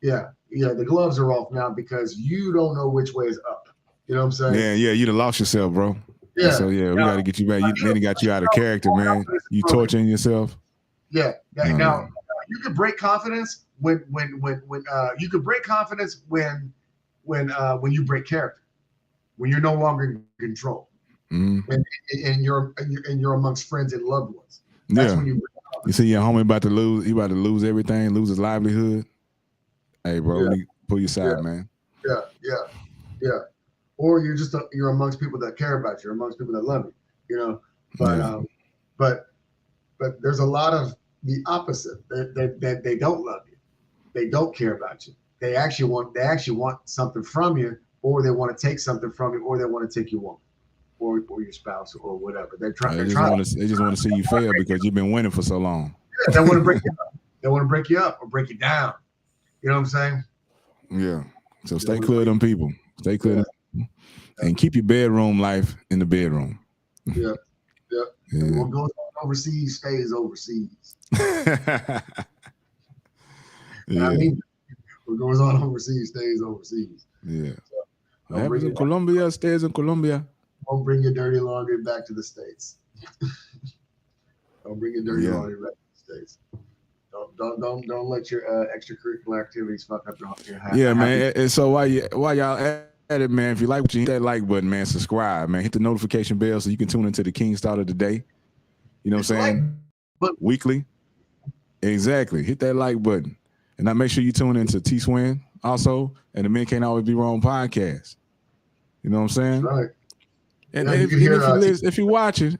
the gloves are off now because you don't know which way is up. You know what I'm saying? Yeah, you'd have lost yourself, bro. Yeah. So we got to get you back. Then it got you out of character, man. You torturing yourself. Yeah. Now you can break confidence when you can break confidence when you break character, when you're no longer in control, and you're amongst friends and loved ones. That's when you. You see your homie about to lose. He about to lose everything, lose his livelihood. Hey, bro, pull your side, man. Yeah. Or you're amongst people that care about you, amongst people that love you, But there's a lot of the opposite. That they don't love you, they don't care about you. They actually want something from you, or they want to take something from you, or they want to take your woman, or your spouse, or whatever. They just want to see you fail because you've been winning for so long. Yeah, they want to break you up. They want to break you up or break you down. You know what I'm saying? Yeah. So stay clear of them people. Stay clear of them people. And keep your bedroom life in the bedroom. Yeah. And what goes on overseas stays overseas. Yeah. I mean, what goes on overseas stays overseas. Yeah. So, what happens in Colombia stays in Colombia. Don't bring your dirty laundry back to the States. Don't bring your dirty laundry back to the States. Don't let your extracurricular activities fuck up your happy. Yeah, man. And so while y'all at it, man, if you like what you hit that like button, man, subscribe, man. Hit the notification bell so you can tune into the King's Thought of the Day. You know what I'm saying? Weekly. Exactly. Hit that like button. And now make sure you tune into Swin also and the Men Can't Always Be Wrong podcast. You know what I'm saying? That's right. And if you're watching,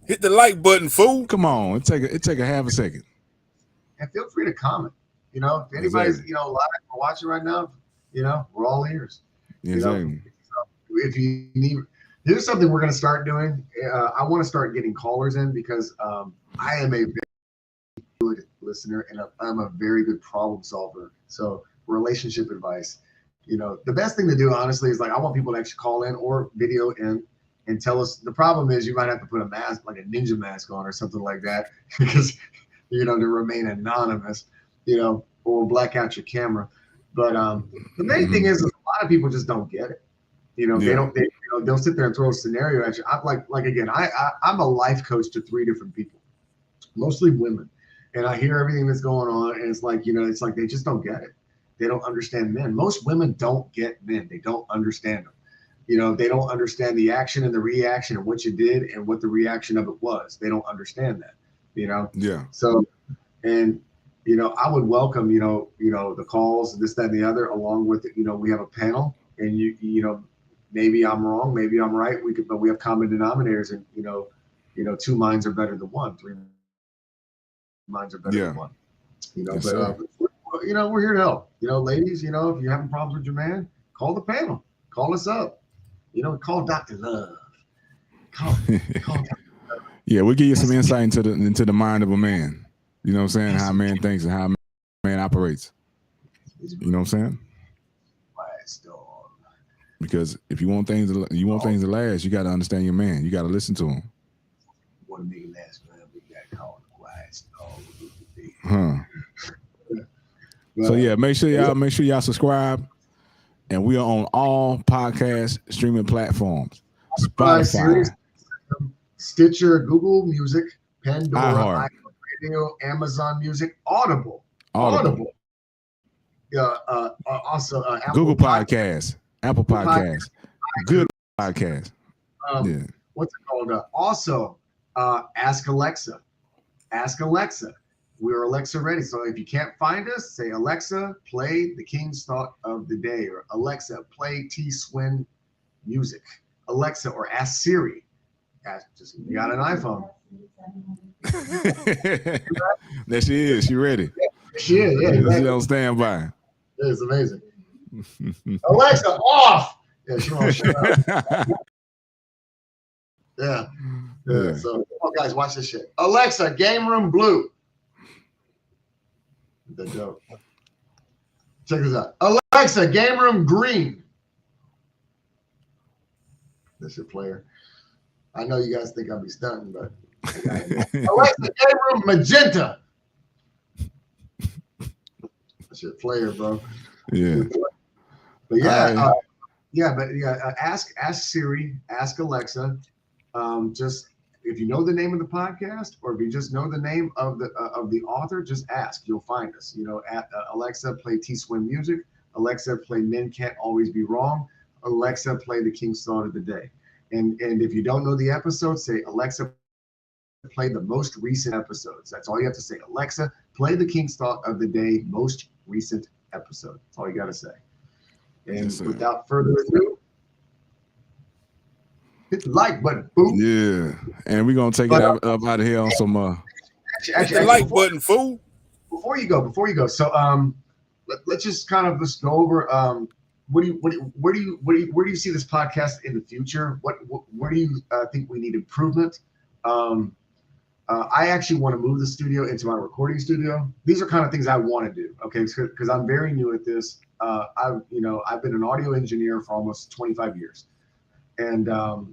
hit the like button, fool. Come on, it take a half a second. And feel free to comment. You know, if anybody's live or watching right now, we're all ears. Exactly. If you need, here's something we're going to start doing. I want to start getting callers in because I am a very good listener and I'm a very good problem solver. So relationship advice. The best thing to do, honestly, is I want people to actually call in or video in and tell us. The problem is you might have to put a mask, like a ninja mask on or something like that, because, to remain anonymous, or black out your camera. But the main thing is a lot of people just don't get it. They'll sit there and throw a scenario at you. I'm a life coach to 3 different people, mostly women. And I hear everything that's going on. And it's like they just don't get it. They don't understand men. Most women don't get men. They don't understand them. They don't understand the action and the reaction and what you did and what the reaction of it was. They don't understand that, Yeah. So, and, I would welcome, the calls, this, that, and the other, along with, we have a panel and maybe I'm wrong, maybe I'm right. But we have common denominators and, 2 minds are better than 1. 3 minds are better than 1, Yes, we're here to help. Ladies, if you're having problems with your man, call the panel. Call us up. Call Dr. Love. Call Yeah, we'll give you some insight into the mind of a man. You know what I'm saying? How a man thinks and how a man operates. You know what I'm saying? Because if you want things to last, you got to understand your man. You got to listen to him. Want to make it last, man? We got to call the quiet storm. So yeah, make sure y'all subscribe, and we are on all podcast streaming platforms: Spotify, Stitcher, Google Music, Pandora, iHeart, Amazon Music, Audible. Yeah, also Apple Google Podcasts, Apple Podcasts, Good Podcasts. What's it called? Also, Ask Alexa. Ask Alexa. We're Alexa ready. So if you can't find us, say, Alexa, play the King's Thought of the Day, or Alexa, play Swin music. Alexa, or ask Siri. You got an iPhone. There she is. She ready. Yeah, she is. Yeah, she's on standby. It's amazing. Alexa, off. Yeah, she won't shut up. Yeah. So, guys, watch this shit. Alexa, game room blue. The joke. Check this out. Alexa, game room green. That's your player. I know you guys think I'll be stunting, but Alexa, game room magenta. That's your player, bro. Yeah. But ask Siri, ask Alexa. Just if you know the name of the podcast, or if you just know the name of the author, just ask. You'll find us. Alexa, play Swin music. Alexa, play Men Can't Always Be Wrong. Alexa, play the King's Thought of the Day. And if you don't know the episode, say, Alexa, play the most recent episodes. That's all you have to say. Alexa, play the King's Thought of the Day, most recent episode. That's all you got to say. And without further ado, hit the like button, fool. Yeah, and we're gonna take it up out of here on some hit the like button, fool. Before you go. So let's just kind of go over where do you see this podcast in the future? Where do you think we need improvement? I actually want to move the studio into my recording studio. These are kind of things I want to do, okay? Because I'm very new at this. I've been an audio engineer for almost 25 years. And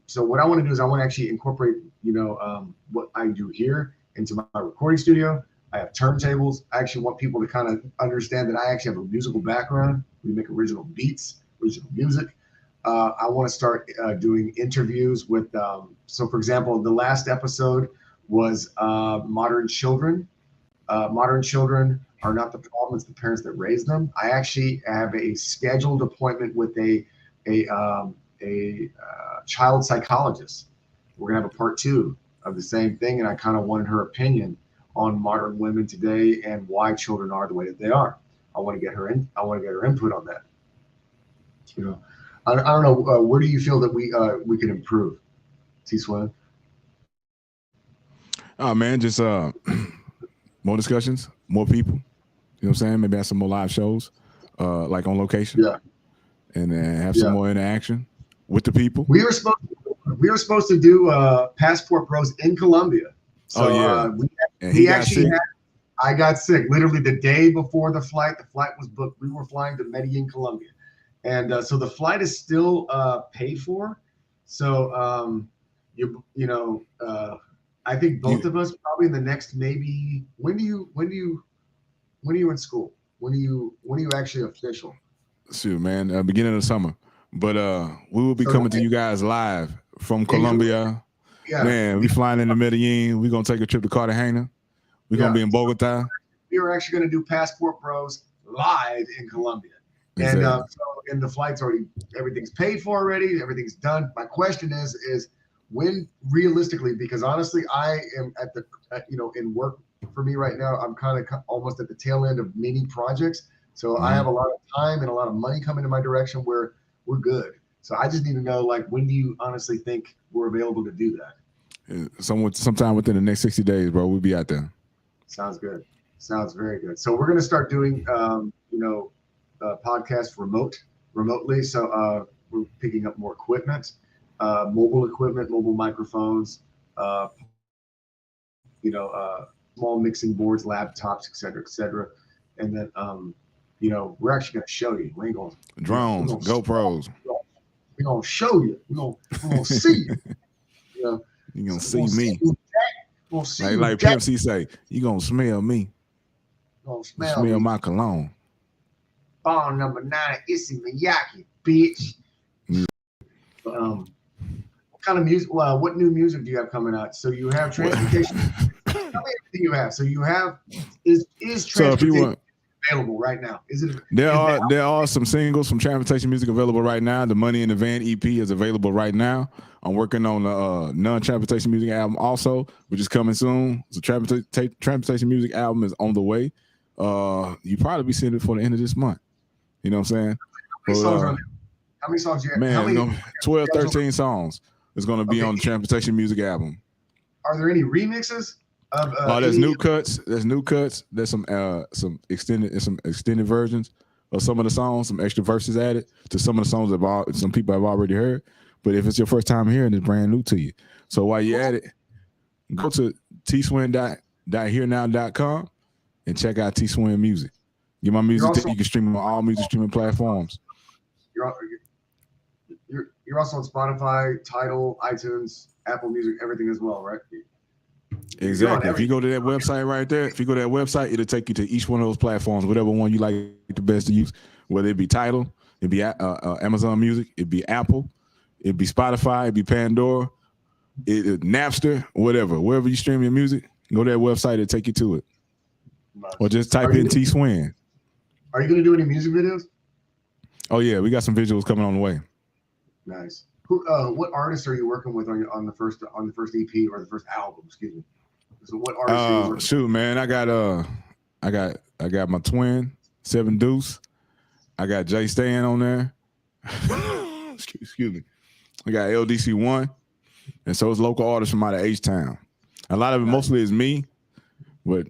so what I want to do is I want to actually incorporate, what I do here into my recording studio. I have turntables. I actually want people to kind of understand that I actually have a musical background. We make original beats, original music. I want to start doing interviews with, so for example, the last episode was modern children. Modern children are not the problem, it's the parents that raise them. I actually have a scheduled appointment with a child psychologist. We're gonna have a part 2 of the same thing, and I kind of wanted her opinion on modern women today and why children are the way that they are. I want to get her input on that. I don't know. Where do you feel that we can improve, T-Swin? Oh man, just more discussions, more people. You know what I'm saying? Maybe have some more live shows, like on location. Yeah. And then have some more interaction with the people. We were supposed to do Passport Bros in Colombia. So, I got sick literally the day before the flight. The flight was booked. We were flying to Medellin, Colombia. And so the flight is still paid for. So, I think both of us probably in the next maybe, when are you in school? When are you actually official? Shoot, man, beginning of the summer. But we will be coming to you guys live from Colombia. Yeah. Man, we flying into Medellin. We're going to take a trip to Cartagena. We're going to be in Bogota. We are actually going to do Passport Bros live in Colombia. Exactly. And the flight's everything's paid for already. Everything's done. My question is when realistically, because honestly, I am in work for me right now, I'm kind of almost at the tail end of many projects. So I have a lot of time and a lot of money coming in my direction where we're good. So I just need to know, like, when do you honestly think we're available to do that? Sometime within the next 60 days, bro. We'll be out there. Sounds good. Sounds very good. So we're going to start doing, podcasts remotely. So we're picking up more equipment, mobile equipment, mobile microphones, small mixing boards, laptops, et cetera. And then, we're actually going to show you. We ain't going drones, GoPros. We're going to show you. We're going to see you. You're going to see me. We'll see like Pimp C say, you're going to smell me. Gonna smell my cologne. Ball number 9, Issey Miyake, bitch. What kind of music? What new music do you have coming out? So you have transportation. Tell me everything you have. So you have is transportation available right now? There are some singles from Transportation Music available right now. The Money in the Van EP is available right now. I'm working on a non-Transportation Music album also, which is coming soon. The Transportation Music album is on the way. You probably be seeing it for the end of this month. You know what I'm saying? How many songs do you have? Man, 12, 13 songs is going to be on the Transportation Music album. Are there any remixes? There's new cuts. There's some extended versions of some of the songs, some extra verses added to some of the songs that some people have already heard. But if it's your first time hearing, it's brand new to you. So while you're at it, go to tswin.hearnow.com and check out T-Swin Music. Get my music you can stream on all music streaming platforms. You're also on Spotify, Tidal, iTunes, Apple Music, everything as well, right? Exactly. If you go to that website right there, it'll take you to each one of those platforms, whatever one you like the best to use, whether it be Tidal, it'd be Amazon Music, it'd be Apple, it'd be Spotify, it'd be Pandora, Napster, whatever. Wherever you stream your music, go to that website, it'll take you to it. Nice. Or just type in T-Swin. Are you going to do any music videos? Oh, yeah. We got some visuals coming on the way. Nice. What artists are you working with on the first EP or the first album? Excuse me. So what artists are you working shoot, man, I got my twin, 7 Deuce. I got Jay Stan on there. Excuse me. I got LDC1. And so it's local artists from out of H-Town. A lot of it mostly is me, but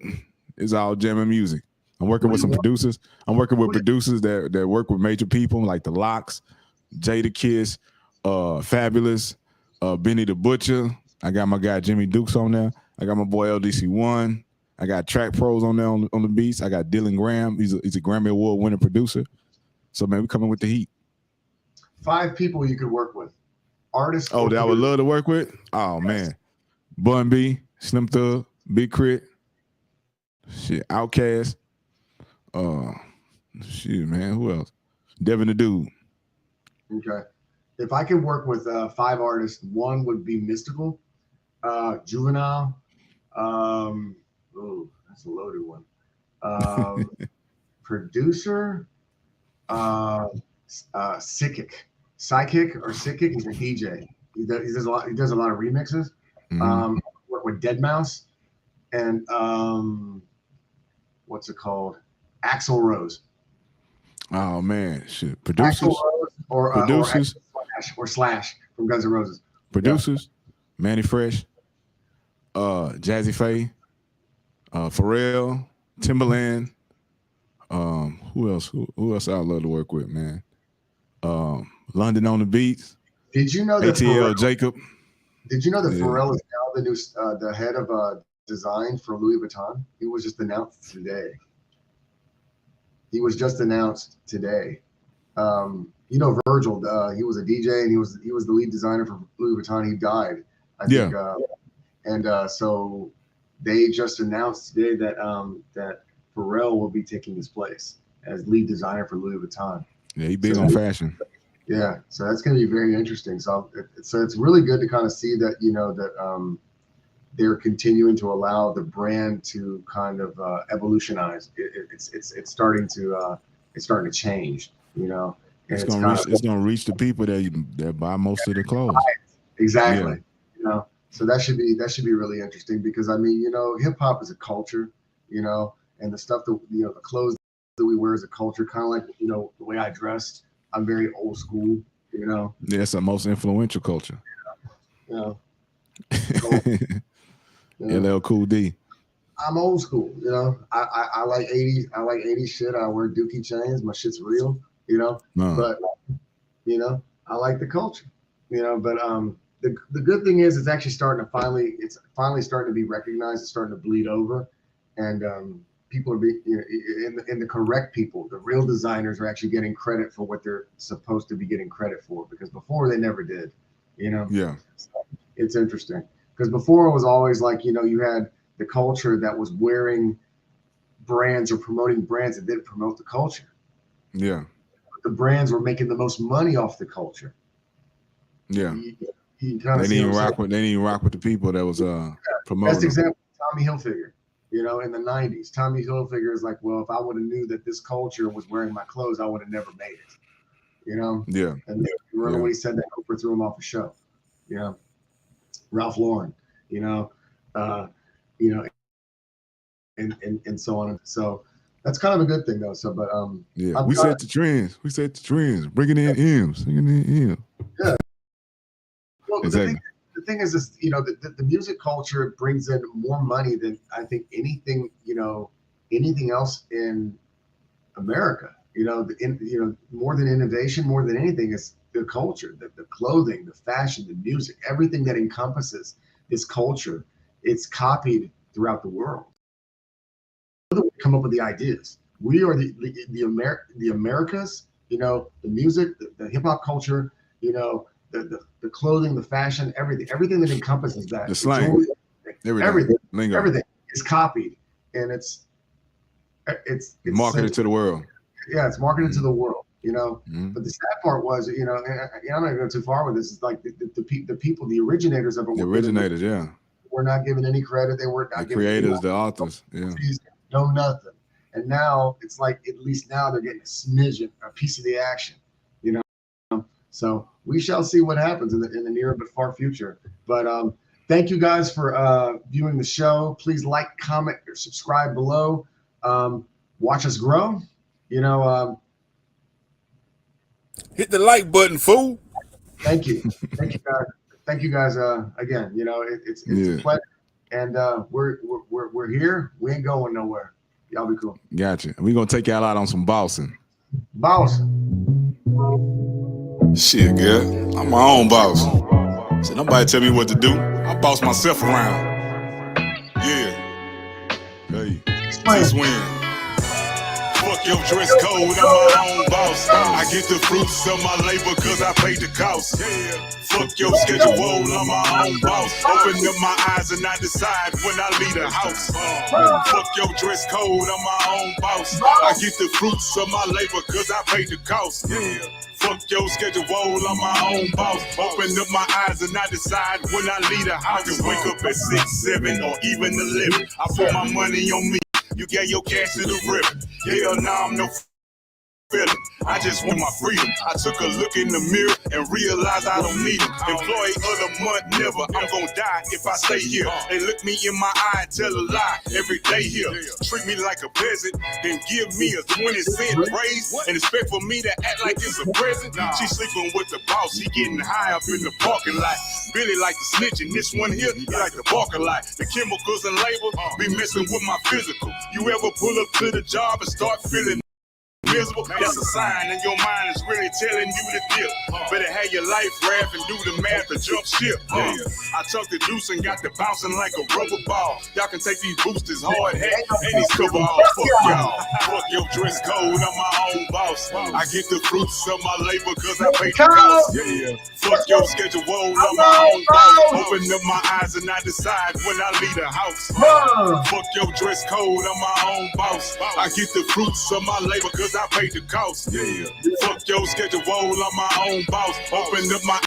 it's all jamming music. I'm working with some producers. I'm working with producers that work with major people like The Locks, Jada Kiss, Fabulous, Benny the Butcher, I got my guy Jimmy Dukes on there. I got my boy LDC1. I got Track Pros on there on the beats. I got Dylan Graham. He's a Grammy Award winning producer. So man, we coming with the heat. 5 people you could work with. Artists. Oh, that I would love to work with. Oh man, Bun B, Slim Thug, Big Crit, shit, Outkast. Shit, man, who else? Devin the Dude. Okay. If I could work with 5 artists, one would be Mystical, Juvenile. Oh, that's a loaded one. Producer, Psychic. He's a DJ. He does a lot. He does a lot of remixes. Work with Deadmau5 and what's it called? Axl Rose. Oh man, shit. Producers or Slash from Guns N' Roses. Producers, yeah. Manny Fresh, Jazzy Faye, Pharrell, Timbaland. Who else? Who else I'd love to work with, man? London on the Beats. Did you know that ATL Jacob? Did you know that Pharrell is now the new the head of design for Louis Vuitton? He was just announced today. You know Virgil, he was a DJ and he was the lead designer for Louis Vuitton. He died, I think. So they just announced today that that Pharrell will be taking his place as lead designer for Louis Vuitton. Yeah, he big on fashion. Yeah, so that's going to be very interesting. So it's really good to kind of see that, you know, that they're continuing to allow the brand to kind of evolutionize. It's starting to change, you know. And it's gonna reach the people that buy most of the clothes. Exactly. Yeah. You know, so that should be really interesting because I mean, you know, hip hop is a culture, you know, and the stuff that, you know, the clothes that we wear is a culture, kind of like, you know, the way I dressed. I'm very old school, you know. Yeah, it's the most influential culture. You know. LL Cool D. I'm old school, you know. I like 80s. I like 80s shit. I wear Dookie chains. My shit's real, you know. But you know, I like the culture, you know. But the good thing is it's actually starting to finally starting to be recognized. It's starting to bleed over, and people are being, you know, in the correct people. The real designers are actually getting credit for what they're supposed to be getting credit for, because before they never did, you know. Yeah. So it's interesting because before it was always like, you know, you had the culture that was wearing brands or promoting brands that didn't promote the culture. Yeah. But the brands were making the most money off the culture. Yeah. You kind of they didn't rock with the people that was promoting. Best example, Tommy Hilfiger. You know, in the 90s, Tommy Hilfiger is like, well, if I would have knew that this culture was wearing my clothes, I would have never made it. You know? Yeah. And remember when he said that Oprah threw him off a show. You know, Ralph Lauren, you know, and so on. So that's kind of a good thing though. So, but yeah, we set the trends. Bringing in M's. Yeah. Well, exactly. The thing is this, you know, the music culture brings in more money than I think anything else in America. You know, more than innovation, more than anything is the culture, the clothing, the fashion, the music, everything that encompasses this culture. It's copied throughout the world. We come up with the ideas. We are the Americas. You know, the music, the hip hop culture. You know, the clothing, the fashion, everything that encompasses that. The slang, everything is copied, and it's marketed to the world. Yeah, it's marketed to the world, you know. But the sad part was, you know, and I'm not going to go too far with this. It's like the people, the originators of it. The originators, yeah. We're not given any credit. They were not the creators, the authors, yeah. No nothing. And now it's like, at least now they're getting a smidgen, a piece of the action, you know. So we shall see what happens in the near but far future. But thank you guys for viewing the show. Please like, comment, or subscribe below. Watch us grow. You know, hit the like button, fool. Thank you guys. Thank you guys again. You know, it's a pleasure, and we're here. We ain't going nowhere. Y'all be cool. Gotcha. We're gonna take y'all out on some bossing. Boss. Shit, girl. I'm my own boss. So nobody tell me what to do. I'm boss myself around. Yeah. Hey. Swin. Fuck your dress code, I'm my own boss. I get the fruits of my labor cause I paid the cost. Fuck your schedule, I'm my own boss. Open up my eyes and I decide when I leave the house. Fuck your dress code, I'm my own boss. I get the fruits of my labor cause I paid the cost. Fuck your schedule, I'm my own boss. Open up my eyes and I decide when I leave the house. I can wake up at 6, 7, or even 11. I put my money on me. You get your cash to the rip. Hell nah, I'm no feeling. I just want my freedom. I took a look in the mirror and realized I don't need them. Employee of the month, never. I'm gonna die if I stay here. They look me in my eye and tell a lie every day here. Treat me like a peasant, then give me a 20-cent raise and expect for me to act like it's a present. She sleeping with the boss, he getting high up in the parking lot. Billy like the snitching, this one here, he like the bark a lot. The chemicals and labor be messing with my physical. You ever pull up to the job and start feeling miserable? That's a sign, and your mind is really telling you to dip. Better have your life raft and do the math to jump ship. I took the deuce and got the bouncing like a rubber ball. Y'all can take these boosters, hard hat, and these coveralls. Fuck y'all. Fuck your dress code, I'm my own boss. I get the fruits of my labor cause I pay the cost. Fuck your schedule, I'm my own boss. Open up my eyes and I decide when I leave the house. Fuck your dress code, I'm my own boss. I get the fruits of my labor cause I paid the cost. Fuck your schedule, I'm my own boss. Open up my